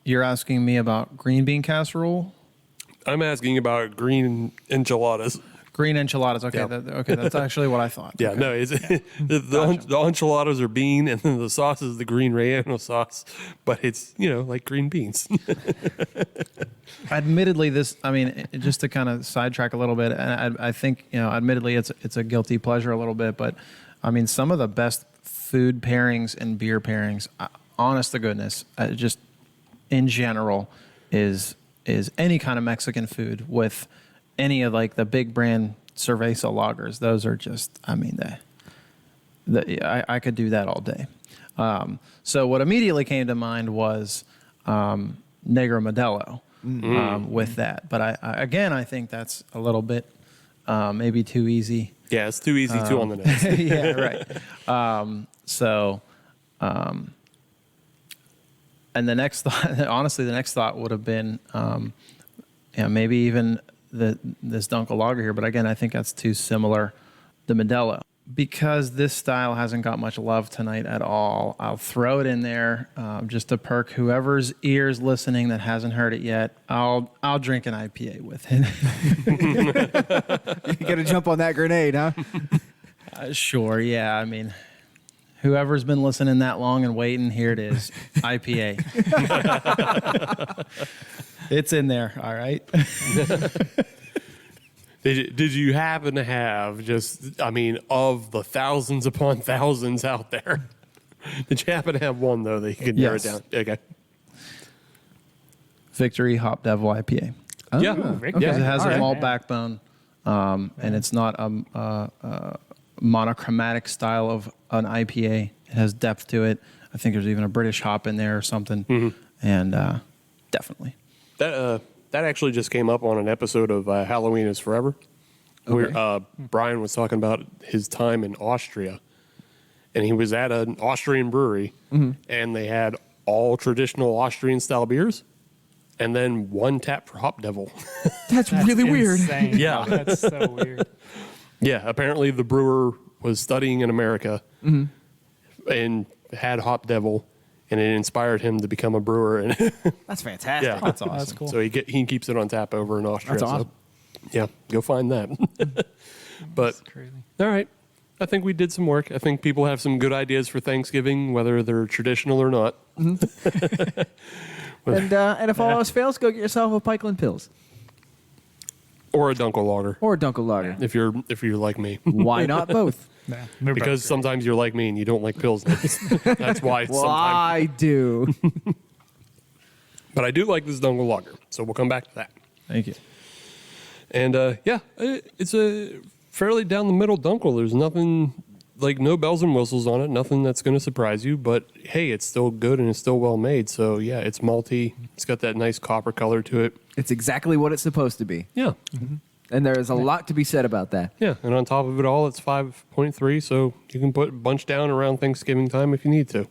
you're asking me about green bean casserole? I'm asking about green enchiladas. Green enchiladas. Okay, Yep. okay, that's actually what I thought. Yeah, Okay. no, the enchiladas are bean, and then the sauce is the green relleno sauce, but it's like green beans. Admittedly, just to kind of sidetrack a little bit, and I think admittedly, it's a guilty pleasure a little bit, but I mean, some of the best food pairings and beer pairings, honest to goodness, just in general, is any kind of Mexican food with any of like the big brand cerveza lagers. Those are just, I mean, I could do that all day. So what immediately came to mind was Negro Modelo with that. But I think that's a little bit maybe too easy. Yeah, it's too easy too on the nose. Yeah, right. And the next thought, honestly, the next thought would have been, maybe even this Dunkel lager here. But again, I think that's too similar to Modelo. Because this style hasn't got much love tonight at all, I'll throw it in there just to perk whoever's ears listening that hasn't heard it yet. I'll drink an IPA with it. You got to jump on that grenade, huh? Sure, yeah. I mean, whoever's been listening that long and waiting, here it is, IPA. It's in there, all right? Did you happen to have of the thousands upon thousands out there, did you happen to have one, though, that you could narrow it Yes. down? Okay. Victory Hop Devil IPA. Yeah. Okay. Yeah. It has All a right. malt backbone, and it's not a monochromatic style of an IPA. It has depth to it. I think there's even a British hop in there or something, and definitely. That actually just came up on an episode of Halloween is Forever, where Brian was talking about his time in Austria, and he was at an Austrian brewery, and they had all traditional Austrian style beers, and then one tap for Hop Devil. That's really weird. Insane. Yeah. That's so weird. Yeah, apparently the brewer was studying in America and had Hop Devil, and it inspired him to become a brewer. And That's fantastic. yeah, That's awesome. That's cool. so he keeps it on tap over in Austria. That's awesome. So, yeah, go find that. But Crazy. all right, I think we did some work. I think people have some good ideas for Thanksgiving, whether they're traditional or not. And if all else fails, go get yourself a Pikeland Pills Or a Dunkel lager, or a Dunkel Lager. if you're like me. Why not both? Yeah, they're Because both sometimes you're like me and you don't like pills. That's why. Well, Sometimes, I do. but I do like this Dunkel lager, so we'll come back to that. Thank you. And it's a fairly down the middle Dunkel. There's nothing like no bells and whistles on it. Nothing that's going to surprise you. But hey, it's still good and it's still well made. So yeah, it's malty. It's got that nice copper color to it. It's exactly what it's supposed to be. Yeah, And there is a lot to be said about that. yeah. And on top of it all, it's 5.3. So you can put a bunch down around Thanksgiving time if you need to.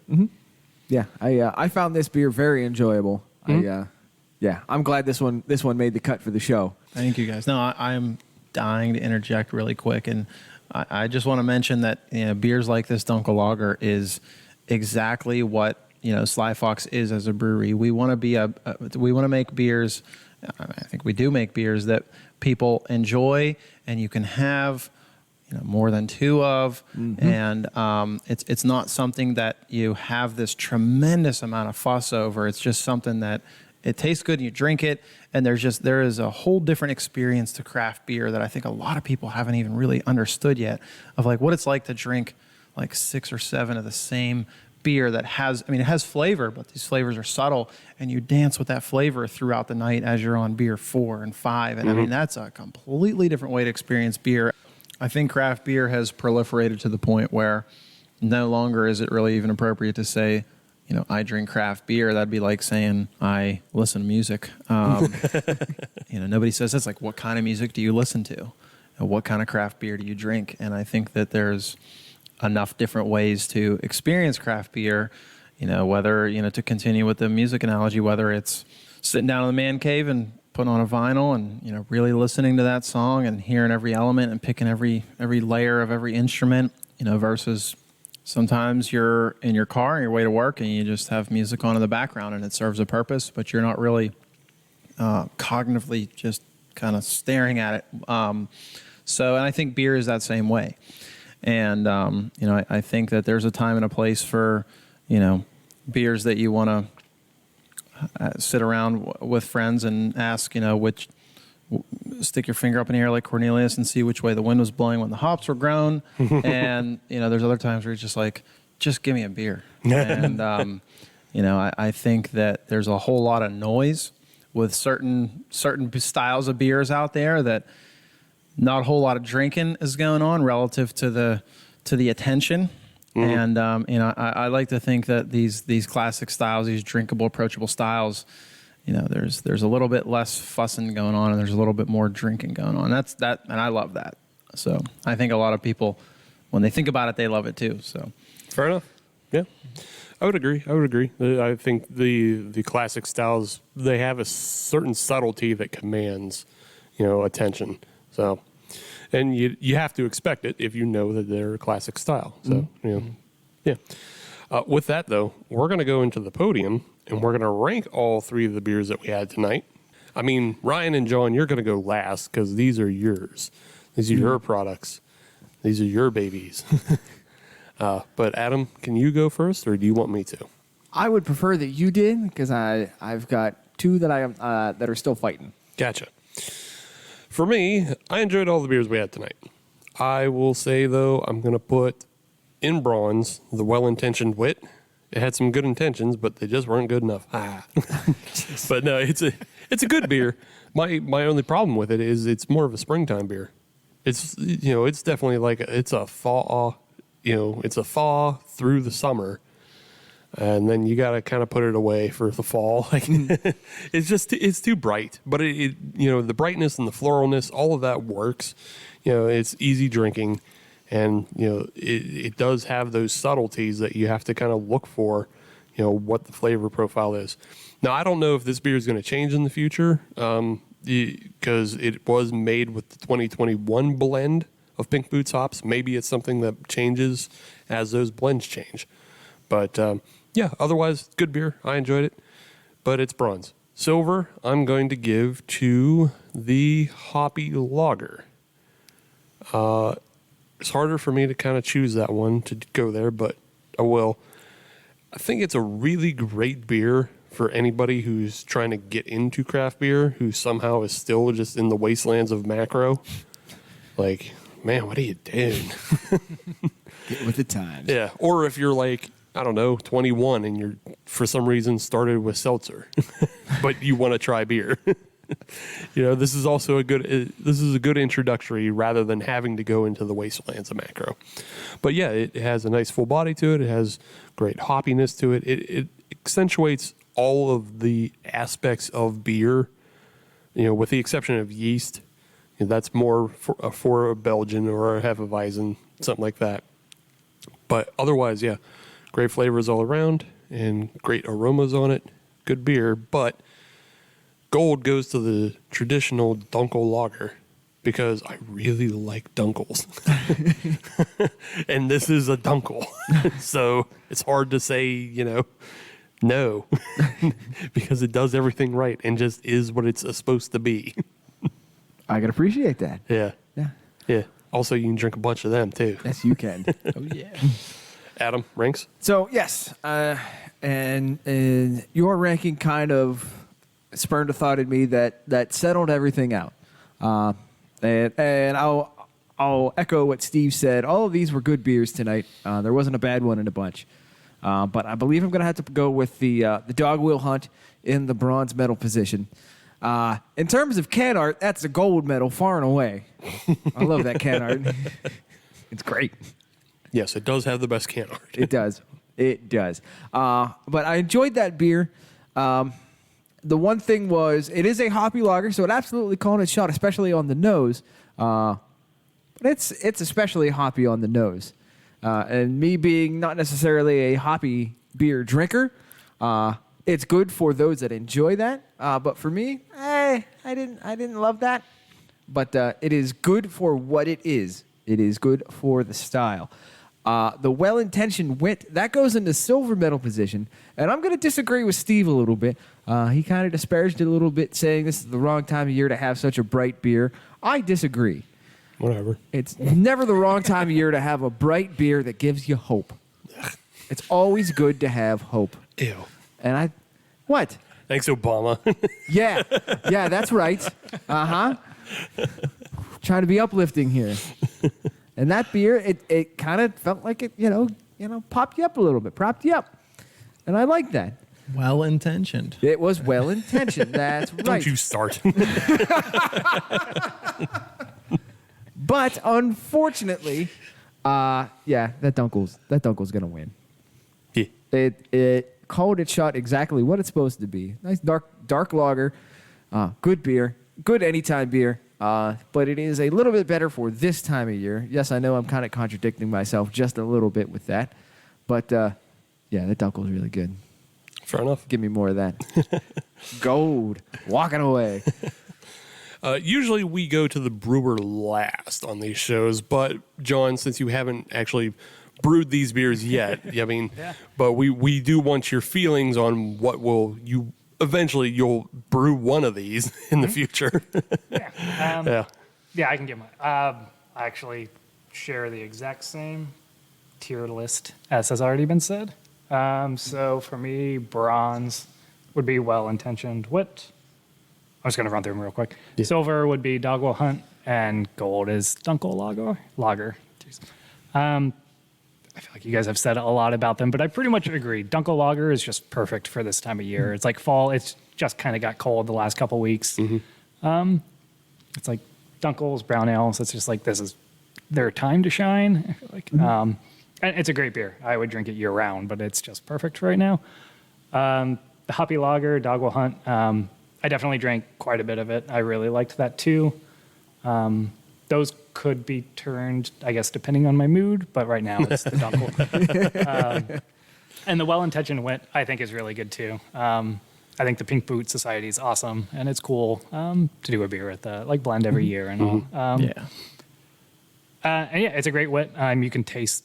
Yeah, I found this beer very enjoyable. I'm glad this one made the cut for the show. Thank you, guys. No, I am dying to interject really quick, and I just want to mention that beers like this Dunkel Lager is exactly what Sly Fox is as a brewery. We want to be we want to make beers. I think we do make beers that people enjoy, and you can have more than two of, and it's not something that you have this tremendous amount of fuss over. It's just something that it tastes good and you drink it, and there is a whole different experience to craft beer that I think a lot of people haven't even really understood yet, of like what it's like to drink like 6 or 7 of the same beer that has, it has flavor, but these flavors are subtle, and you dance with that flavor throughout the night as you're on beer 4 and 5. And that's a completely different way to experience beer. I think craft beer has proliferated to the point where no longer is it really even appropriate to say, I drink craft beer. That'd be like saying I listen to music. Nobody says that's like, what kind of music do you listen to? And what kind of craft beer do you drink? And I think that there's enough different ways to experience craft beer, whether, to continue with the music analogy, whether it's sitting down in the man cave and putting on a vinyl and, really listening to that song and hearing every element and picking every layer of every instrument, versus sometimes you're in your car on your way to work and you just have music on in the background and it serves a purpose, but you're not really cognitively just kind of staring at it. So, and I think beer is that same way. And, I think that there's a time and a place for, beers that you want to sit around with friends and ask, stick your finger up in the air like Cornelius and see which way the wind was blowing when the hops were grown. And, there's other times where you're just like, just give me a beer. And, I think that there's a whole lot of noise with certain styles of beers out there that not a whole lot of drinking is going on relative to the attention. And, I like to think that these classic styles, these drinkable, approachable styles, there's a little bit less fussing going on and there's a little bit more drinking going on. And I love that. So I think a lot of people, when they think about it, they love it too. So fair enough. Yeah, I would agree. I think the classic styles, they have a certain subtlety that commands, attention. So, and you have to expect it if you know that they're a classic style. So, yeah. With that, though, we're going to go into the podium, and we're going to rank all three of the beers that we had tonight. I mean, Ryan and John, you're going to go last because these are yours. These are your products. These are your babies. But Adam, can you go first, or do you want me to? I would prefer that you did because I've got two that that are still fighting. Gotcha. For me, I enjoyed all the beers we had tonight. I will say, though, I'm going to put in bronze the Well-Intentioned Wit. It had some good intentions, but they just weren't good enough. But no, it's a good beer. My only problem with it is it's more of a springtime beer. It's it's definitely like it's a thaw. It's a thaw through the summer, and then you got to kind of put it away for the fall. Like it's too bright. But the brightness and the floralness, all of that works. It's easy drinking. And, it does have those subtleties that you have to kind of look for, what the flavor profile is. Now, I don't know if this beer is going to change in the future because it was made with the 2021 blend of Pink Boots hops. Maybe it's something that changes as those blends change. But, otherwise, good beer. I enjoyed it. But it's bronze. Silver, I'm going to give to the Hoppy Lager. It's harder for me to kind of choose that one to go there, but I will. I think it's a really great beer for anybody who's trying to get into craft beer, who somehow is still just in the wastelands of macro. Like, man, what are you doing? Get with the times. Yeah. Or if you're like, I don't know, 21 and you're for some reason started with seltzer, but you want to try beer. This is also a good introductory rather than having to go into the wastelands of macro. But yeah, it has a nice full body to it. It has great hoppiness to it. It accentuates all of the aspects of beer, with the exception of yeast. That's more for a Belgian or a Hefeweizen, something like that. But otherwise, yeah, great flavors all around and great aromas on it. Good beer, but gold goes to the traditional Dunkel lager because I really like Dunkels. And this is a Dunkel. So it's hard to say, no, because it does everything right and just is what it's supposed to be. I can appreciate that. Yeah. Yeah. Yeah. Also, you can drink a bunch of them too. Yes, you can. oh, yeah. Adam, ranks? So, yes. And your ranking kind of spurned a thought in me that settled everything out. And I'll echo what Steve said. All of these were good beers tonight. There wasn't a bad one in a bunch. But I believe I'm going to have to go with the Dog Wheel Hunt in the bronze medal position. In terms of can art, that's a gold medal far and away. I love that can art. It's great. Yes, it does have the best can art. It does. It does. But I enjoyed that beer. The one thing was, it is a hoppy lager, so it absolutely called its shot, especially on the nose. But it's especially hoppy on the nose. And me being not necessarily a hoppy beer drinker, it's good for those that enjoy that. But for me, I didn't love that. But it is good for what it is. It is good for the style. The well-intentioned wit, that goes into silver medal position. And I'm going to disagree with Steve a little bit. He kind of disparaged it a little bit, saying this is the wrong time of year to have such a bright beer. I disagree. Whatever. It's never the wrong time of year to have a bright beer that gives you hope. It's always good to have hope. Ew. And what? Thanks, Obama. Yeah, that's right. Trying to be uplifting here. And that beer, it kind of felt like it, popped you up a little bit, propped you up. And I like that. Well-intentioned. It was well-intentioned. That's right. Don't you start. But unfortunately, that Dunkel's gonna win. Yeah. It called it shut exactly what it's supposed to be. Nice dark lager, good beer, good anytime beer. But it is a little bit better for this time of year. Yes, I know I'm kind of contradicting myself just a little bit with that, but that Dunkel's really good. Fair enough. Give me more of that. Gold, walking away. Usually we go to the brewer last on these shows, but John, since you haven't actually brewed these beers yet, but we do want your feelings on what you'll brew one of these in the future. Yeah, I can give mine. I actually share the exact same tier list as has already been said. So for me, bronze would be well-intentioned. I'm just going to run through them real quick. Yeah. Silver would be Dogwell Hunt, and gold is Dunkel Lager. Jeez. I feel like you guys have said a lot about them, but I pretty much agree. Dunkel Lager is just perfect for this time of year. It's like fall. It's just kind of got cold the last couple weeks. Mm-hmm. It's like Dunkel's brown ale, so it's just like this is their time to shine. And it's a great beer. I would drink it year round, but it's just perfect right now. The Hoppy Lager, Dogwell Hunt. I definitely drank quite a bit of it. I really liked that too. Those could be turned, I guess, depending on my mood, but right now it's the Dunkel. And the well-intentioned wit, I think, is really good too. I think the Pink Boot Society is awesome, and it's cool to do a beer with, blend every year and all. It's a great wit. You can taste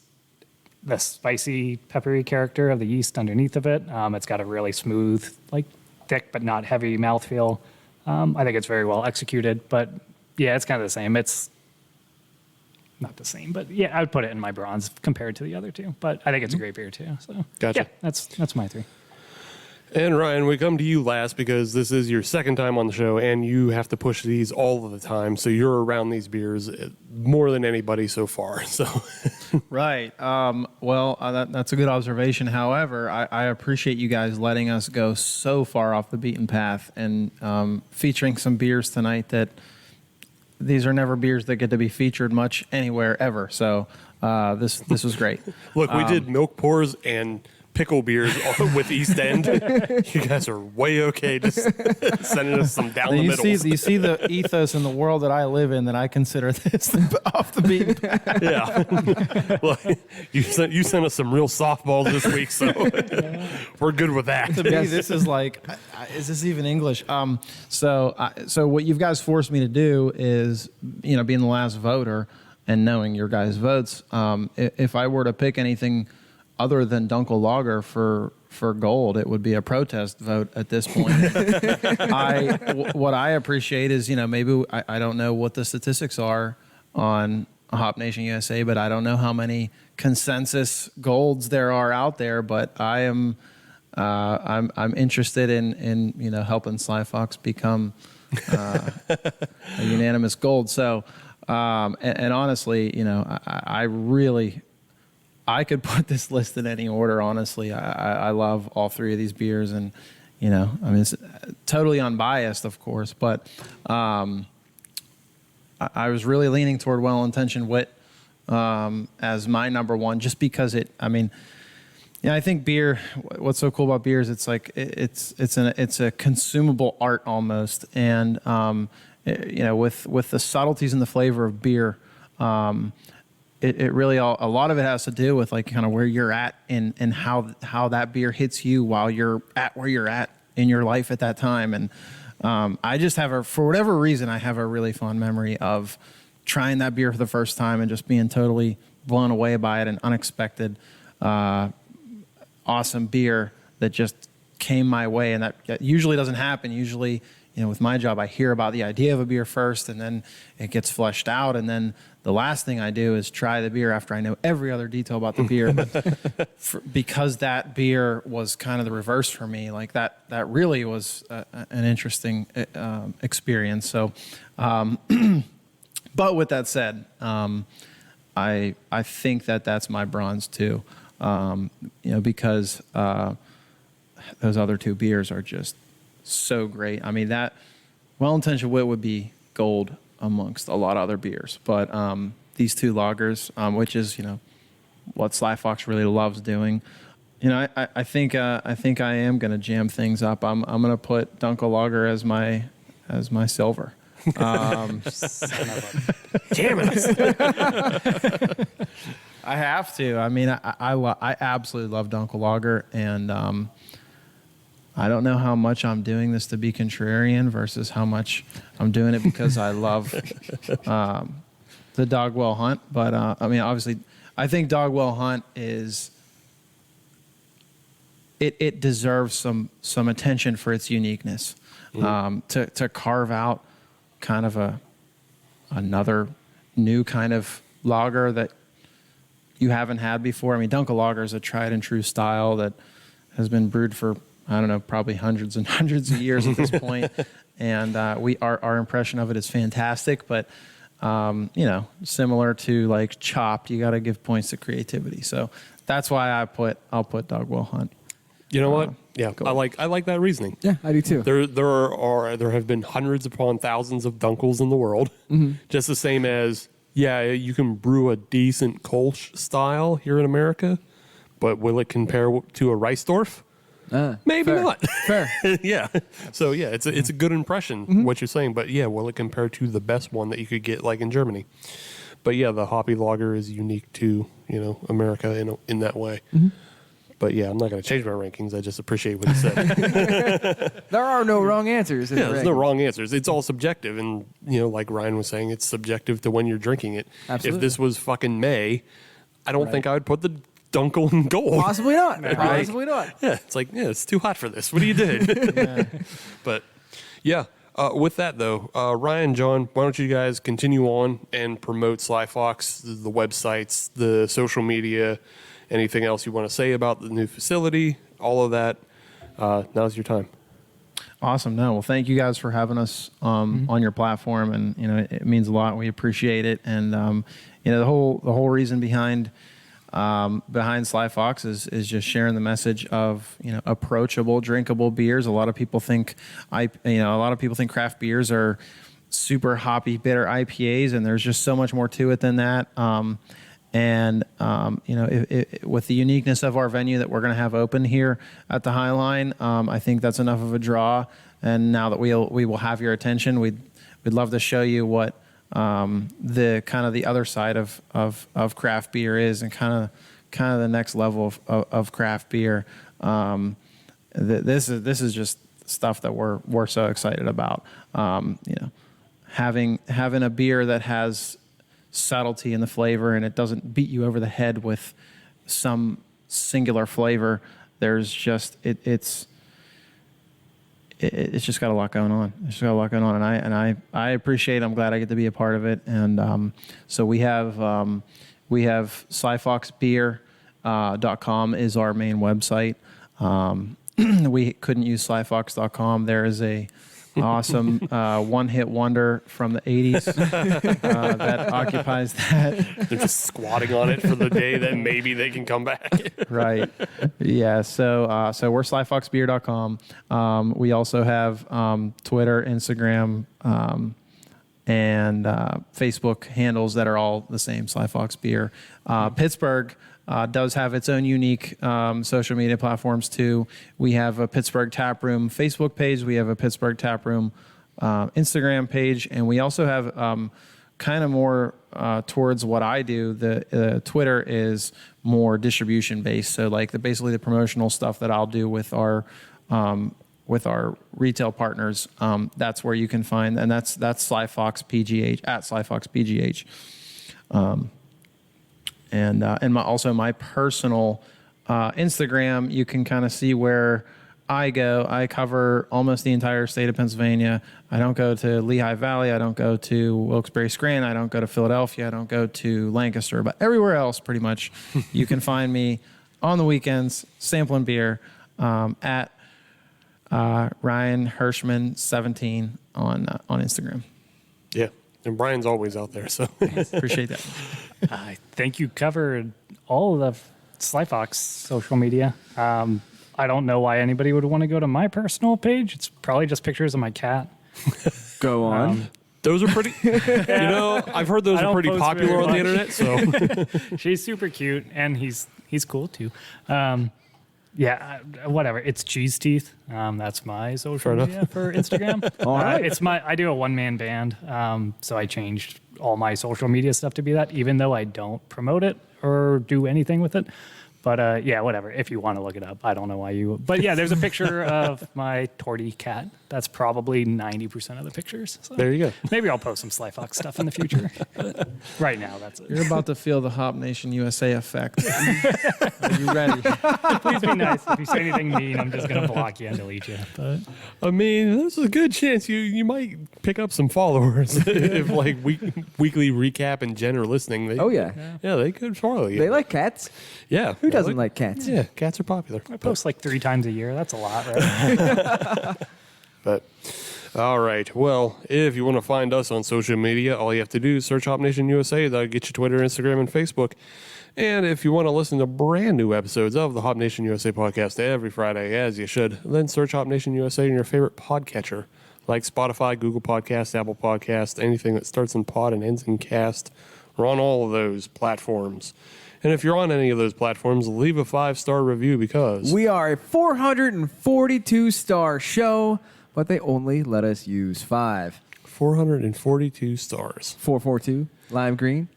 the spicy, peppery character of the yeast underneath of it. It's got a really smooth, thick but not heavy mouthfeel. I think it's very well executed, but yeah, it's kind of the same. It's not the same, but yeah, I would put it in my bronze compared to the other two. But I think it's a great beer too. So gotcha. Yeah, that's my three. And Ryan, we come to you last because this is your second time on the show, and you have to push these all of the time. So you're around these beers more than anybody so far. So right. That's a good observation. However, I appreciate you guys letting us go so far off the beaten path and featuring some beers tonight that these are never beers that get to be featured much anywhere ever. So this was great. Look, we did milk pours and pickle beers with East End. You guys are way okay just sending us some down the middle. You see the ethos in the world that I live in that I consider this off the beaten path. Yeah. Well, you sent us some real softballs this week, so we're good with that. To me, this is like, is this even English? So what you guys forced me to do is, being the last voter and knowing your guys' votes, if I were to pick anything other than Dunkel Lager for gold, it would be a protest vote at this point. What I appreciate is, maybe I don't know what the statistics are on Hop Nation USA, but I don't know how many consensus golds there are out there. But I'm interested in helping Sly Fox become a unanimous gold. So and honestly, I could put this list in any order, honestly. I love all three of these beers, and, it's totally unbiased, of course, but I was really leaning toward well-intentioned wit as my number one, just because I think beer, what's so cool about beer is it's like, it's a consumable art almost, and, with the subtleties and the flavor of beer, it really a lot of it has to do with kind of where you're at and how that beer hits you while you're at where you're at in your life at that time. And I just for whatever reason, I have a really fond memory of trying that beer for the first time and just being totally blown away by it, and unexpected, awesome beer that just came my way. And that usually doesn't happen. Usually, with my job, I hear about the idea of a beer first, and then it gets fleshed out, and then the last thing I do is try the beer after I know every other detail about the beer. But because that beer was kind of the reverse for me, like that really was an interesting experience. So, but with that said, I think that's my bronze too, because those other two beers are just so great. I mean, that Well-Intentioned Wit would be gold amongst a lot of other beers, but these two lagers, which is what Sly Fox really loves doing. I think I am gonna jam things up. I'm gonna put Dunkel Lager as my silver. Damn it! I have to. I mean, I absolutely love Dunkel Lager, and I don't know how much I'm doing this to be contrarian versus how much I'm doing it because I love the Dogwell Hunt. But I mean, obviously, I think Dogwell Hunt is it deserves some attention for its uniqueness. To carve out kind of another new kind of lager that you haven't had before. I mean, Dunkel Lager is a tried and true style that has been brewed for, I don't know, probably hundreds and hundreds of years at this point. And our impression of it is fantastic, but similar to like Chopped, you got to give points to creativity. So that's why I'll put Dogwell Hunt. You know what? Yeah, I like that reasoning. Yeah, I do too. There have been hundreds upon thousands of Dunkels in the world. Just the same as you can brew a decent Kolsch style here in America, but will it compare to a Reisdorf? Maybe fair. not. Fair. Yeah. So it's a good impression what you're saying, but will it compare to the best one that you could get like in Germany? But the Hoppy Lager is unique to America in that way. But I'm not going to change my rankings. I just appreciate what you said. There are no wrong answers. There's no wrong answers. It's all subjective, and like Ryan was saying, it's subjective to when you're drinking it. Absolutely. If this was fucking May, I don't think I would put the Dunkel in gold. Possibly not. Possibly not. Yeah, it's like it's too hot for this. What do you do? But with that though, Ryan, John, why don't you guys continue on and promote Sly Fox, the websites, the social media. Anything else you want to say about the new facility? All of that. Now's your time. Awesome. No, well, thank you guys for having us on your platform, and it means a lot. We appreciate it, and the whole reason behind Sly Fox is just sharing the message of approachable, drinkable beers. A lot of people think craft beers are super hoppy, bitter IPAs, and there's just so much more to it than that. With the uniqueness of our venue that we're going to have open here at the High Line, I think that's enough of a draw. And now that we will have your attention, we'd love to show you what the kind of the other side of craft beer is, and kind of the next level of craft beer. This is just stuff that we're so excited about. Having a beer that has subtlety in the flavor, and it doesn't beat you over the head with some singular flavor. There's just it's just got a lot going on. It's just got a lot going on, and I appreciate it. I'm glad I get to be a part of it. And so we have SlyFoxBeer.com is our main website. We couldn't use SlyFox.com. There is a awesome one-hit wonder from the 80s that occupies that. They're just squatting on it for the day that maybe they can come back. Right. Yeah. So we're SlyFoxBeer.com. We also have Twitter, Instagram, and Facebook handles that are all the same, Sly Fox Beer. Pittsburgh does have its own unique social media platforms too. We have a Pittsburgh Tap Room Facebook page. We have a Pittsburgh Tap Room Instagram page, and we also have kind of more towards what I do. The Twitter is more distribution based. So like basically the promotional stuff that I'll do with our retail partners. That's where you can find, and that's Sly Fox PGH at Sly Fox PGH. And also my personal Instagram, you can kind of see where I cover almost the entire state of Pennsylvania. I don't go to Lehigh Valley. I don't go to Wilkes-Barre, Scranton. I don't go to Philadelphia. I don't go to Lancaster. But everywhere else, pretty much, you can find me on the weekends sampling beer at Ryan Hirschman 17 on Instagram. Yeah, and Brian's always out there, so Appreciate that. I think you covered all of the Sly Fox social media. I don't know why anybody would want to go to my personal page. It's probably just pictures of my cat. Go on. those are pretty. I've heard those are pretty popular on the internet. So she's super cute, and he's cool too. Whatever. It's Cheese Teeth. That's my social media for Instagram. All right. I do a one-man band, so I changed all my social media stuff to be that, even though I don't promote it or do anything with it. But whatever. If you want to look it up, I don't know why you. But yeah, there's a picture of my tortie cat. That's probably 90% of the pictures. So there you go. maybe I'll post some Sly Fox stuff in the future. But right now, that's it. You're about to feel the Hop Nation USA effect. Are you ready? Please be nice. If you say anything mean, I'm just gonna block you and delete you. But I mean, there's a good chance you might pick up some followers if like weekly recap and Jen are listening. They could follow you. They like cats. Yeah. Who doesn't like cats? Yeah, cats are popular. I post like 3 times a year. That's a lot, right? But all right. Well, if you want to find us on social media, all you have to do is search Hop Nation USA. That'll get you Twitter, Instagram, and Facebook. And if you want to listen to brand new episodes of the Hop Nation USA podcast every Friday, as you should, then search Hop Nation USA in your favorite podcatcher, like Spotify, Google Podcasts, Apple Podcasts, anything that starts in pod and ends in cast. We're on all of those platforms. And if you're on any of those platforms, leave a 5-star review because we are a 442-star show, but they only let us use 5. 442 stars. 442, lime green.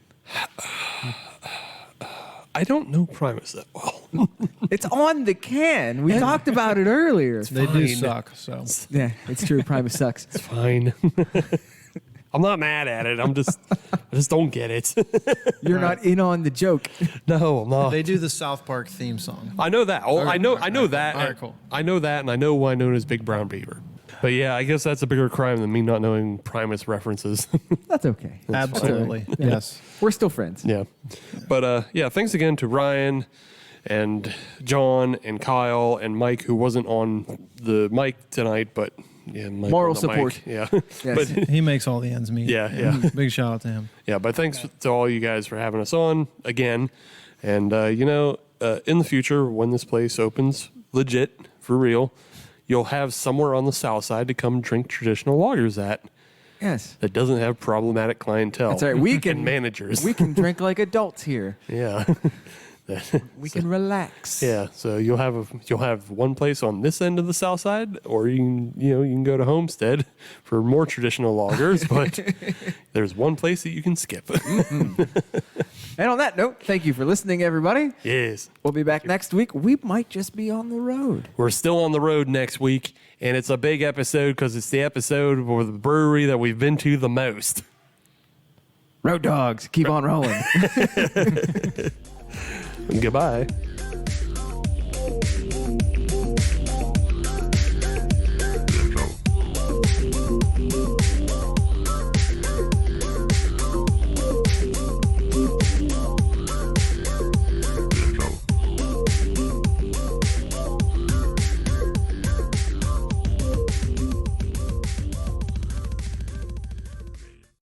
I don't know Primus that well. It's on the can. We talked about it earlier. They do suck. So Yeah, it's true. Primus sucks. It's fine. I'm not mad at it. I just don't get it. You're not in on the joke. No, I'm not. they do the South Park theme song. I know that. Oh, I know that. All right, cool. I know that, and I know why known as Big Brown Beaver. But yeah, I guess that's a bigger crime than me not knowing Primus references. That's okay. Absolutely. Yes. We're still friends. Yeah. But thanks again to Ryan and John and Kyle and Mike, who wasn't on the mic tonight, but yeah, Mike Moral on the support. mic. Yeah. Yes. But He makes all the ends meet. yeah. Big shout out to him. Yeah, but thanks to all you guys for having us on again. And, in the future, when this place opens, legit, for real, you'll have somewhere on the south side to come drink traditional lagers at Yes. that doesn't have problematic clientele. That's right. We and can managers. We can drink like adults here. Yeah. We can relax. Yeah, so you'll have one place on this end of the south side, or you can go to Homestead for more traditional lagers, but there's one place that you can skip. And on that note, thank you for listening, everybody. Yes. We'll be back next week. We might just be on the road. We're still on the road next week, and it's a big episode because it's the episode for the brewery that we've been to the most. Road dogs, keep on rolling. Goodbye.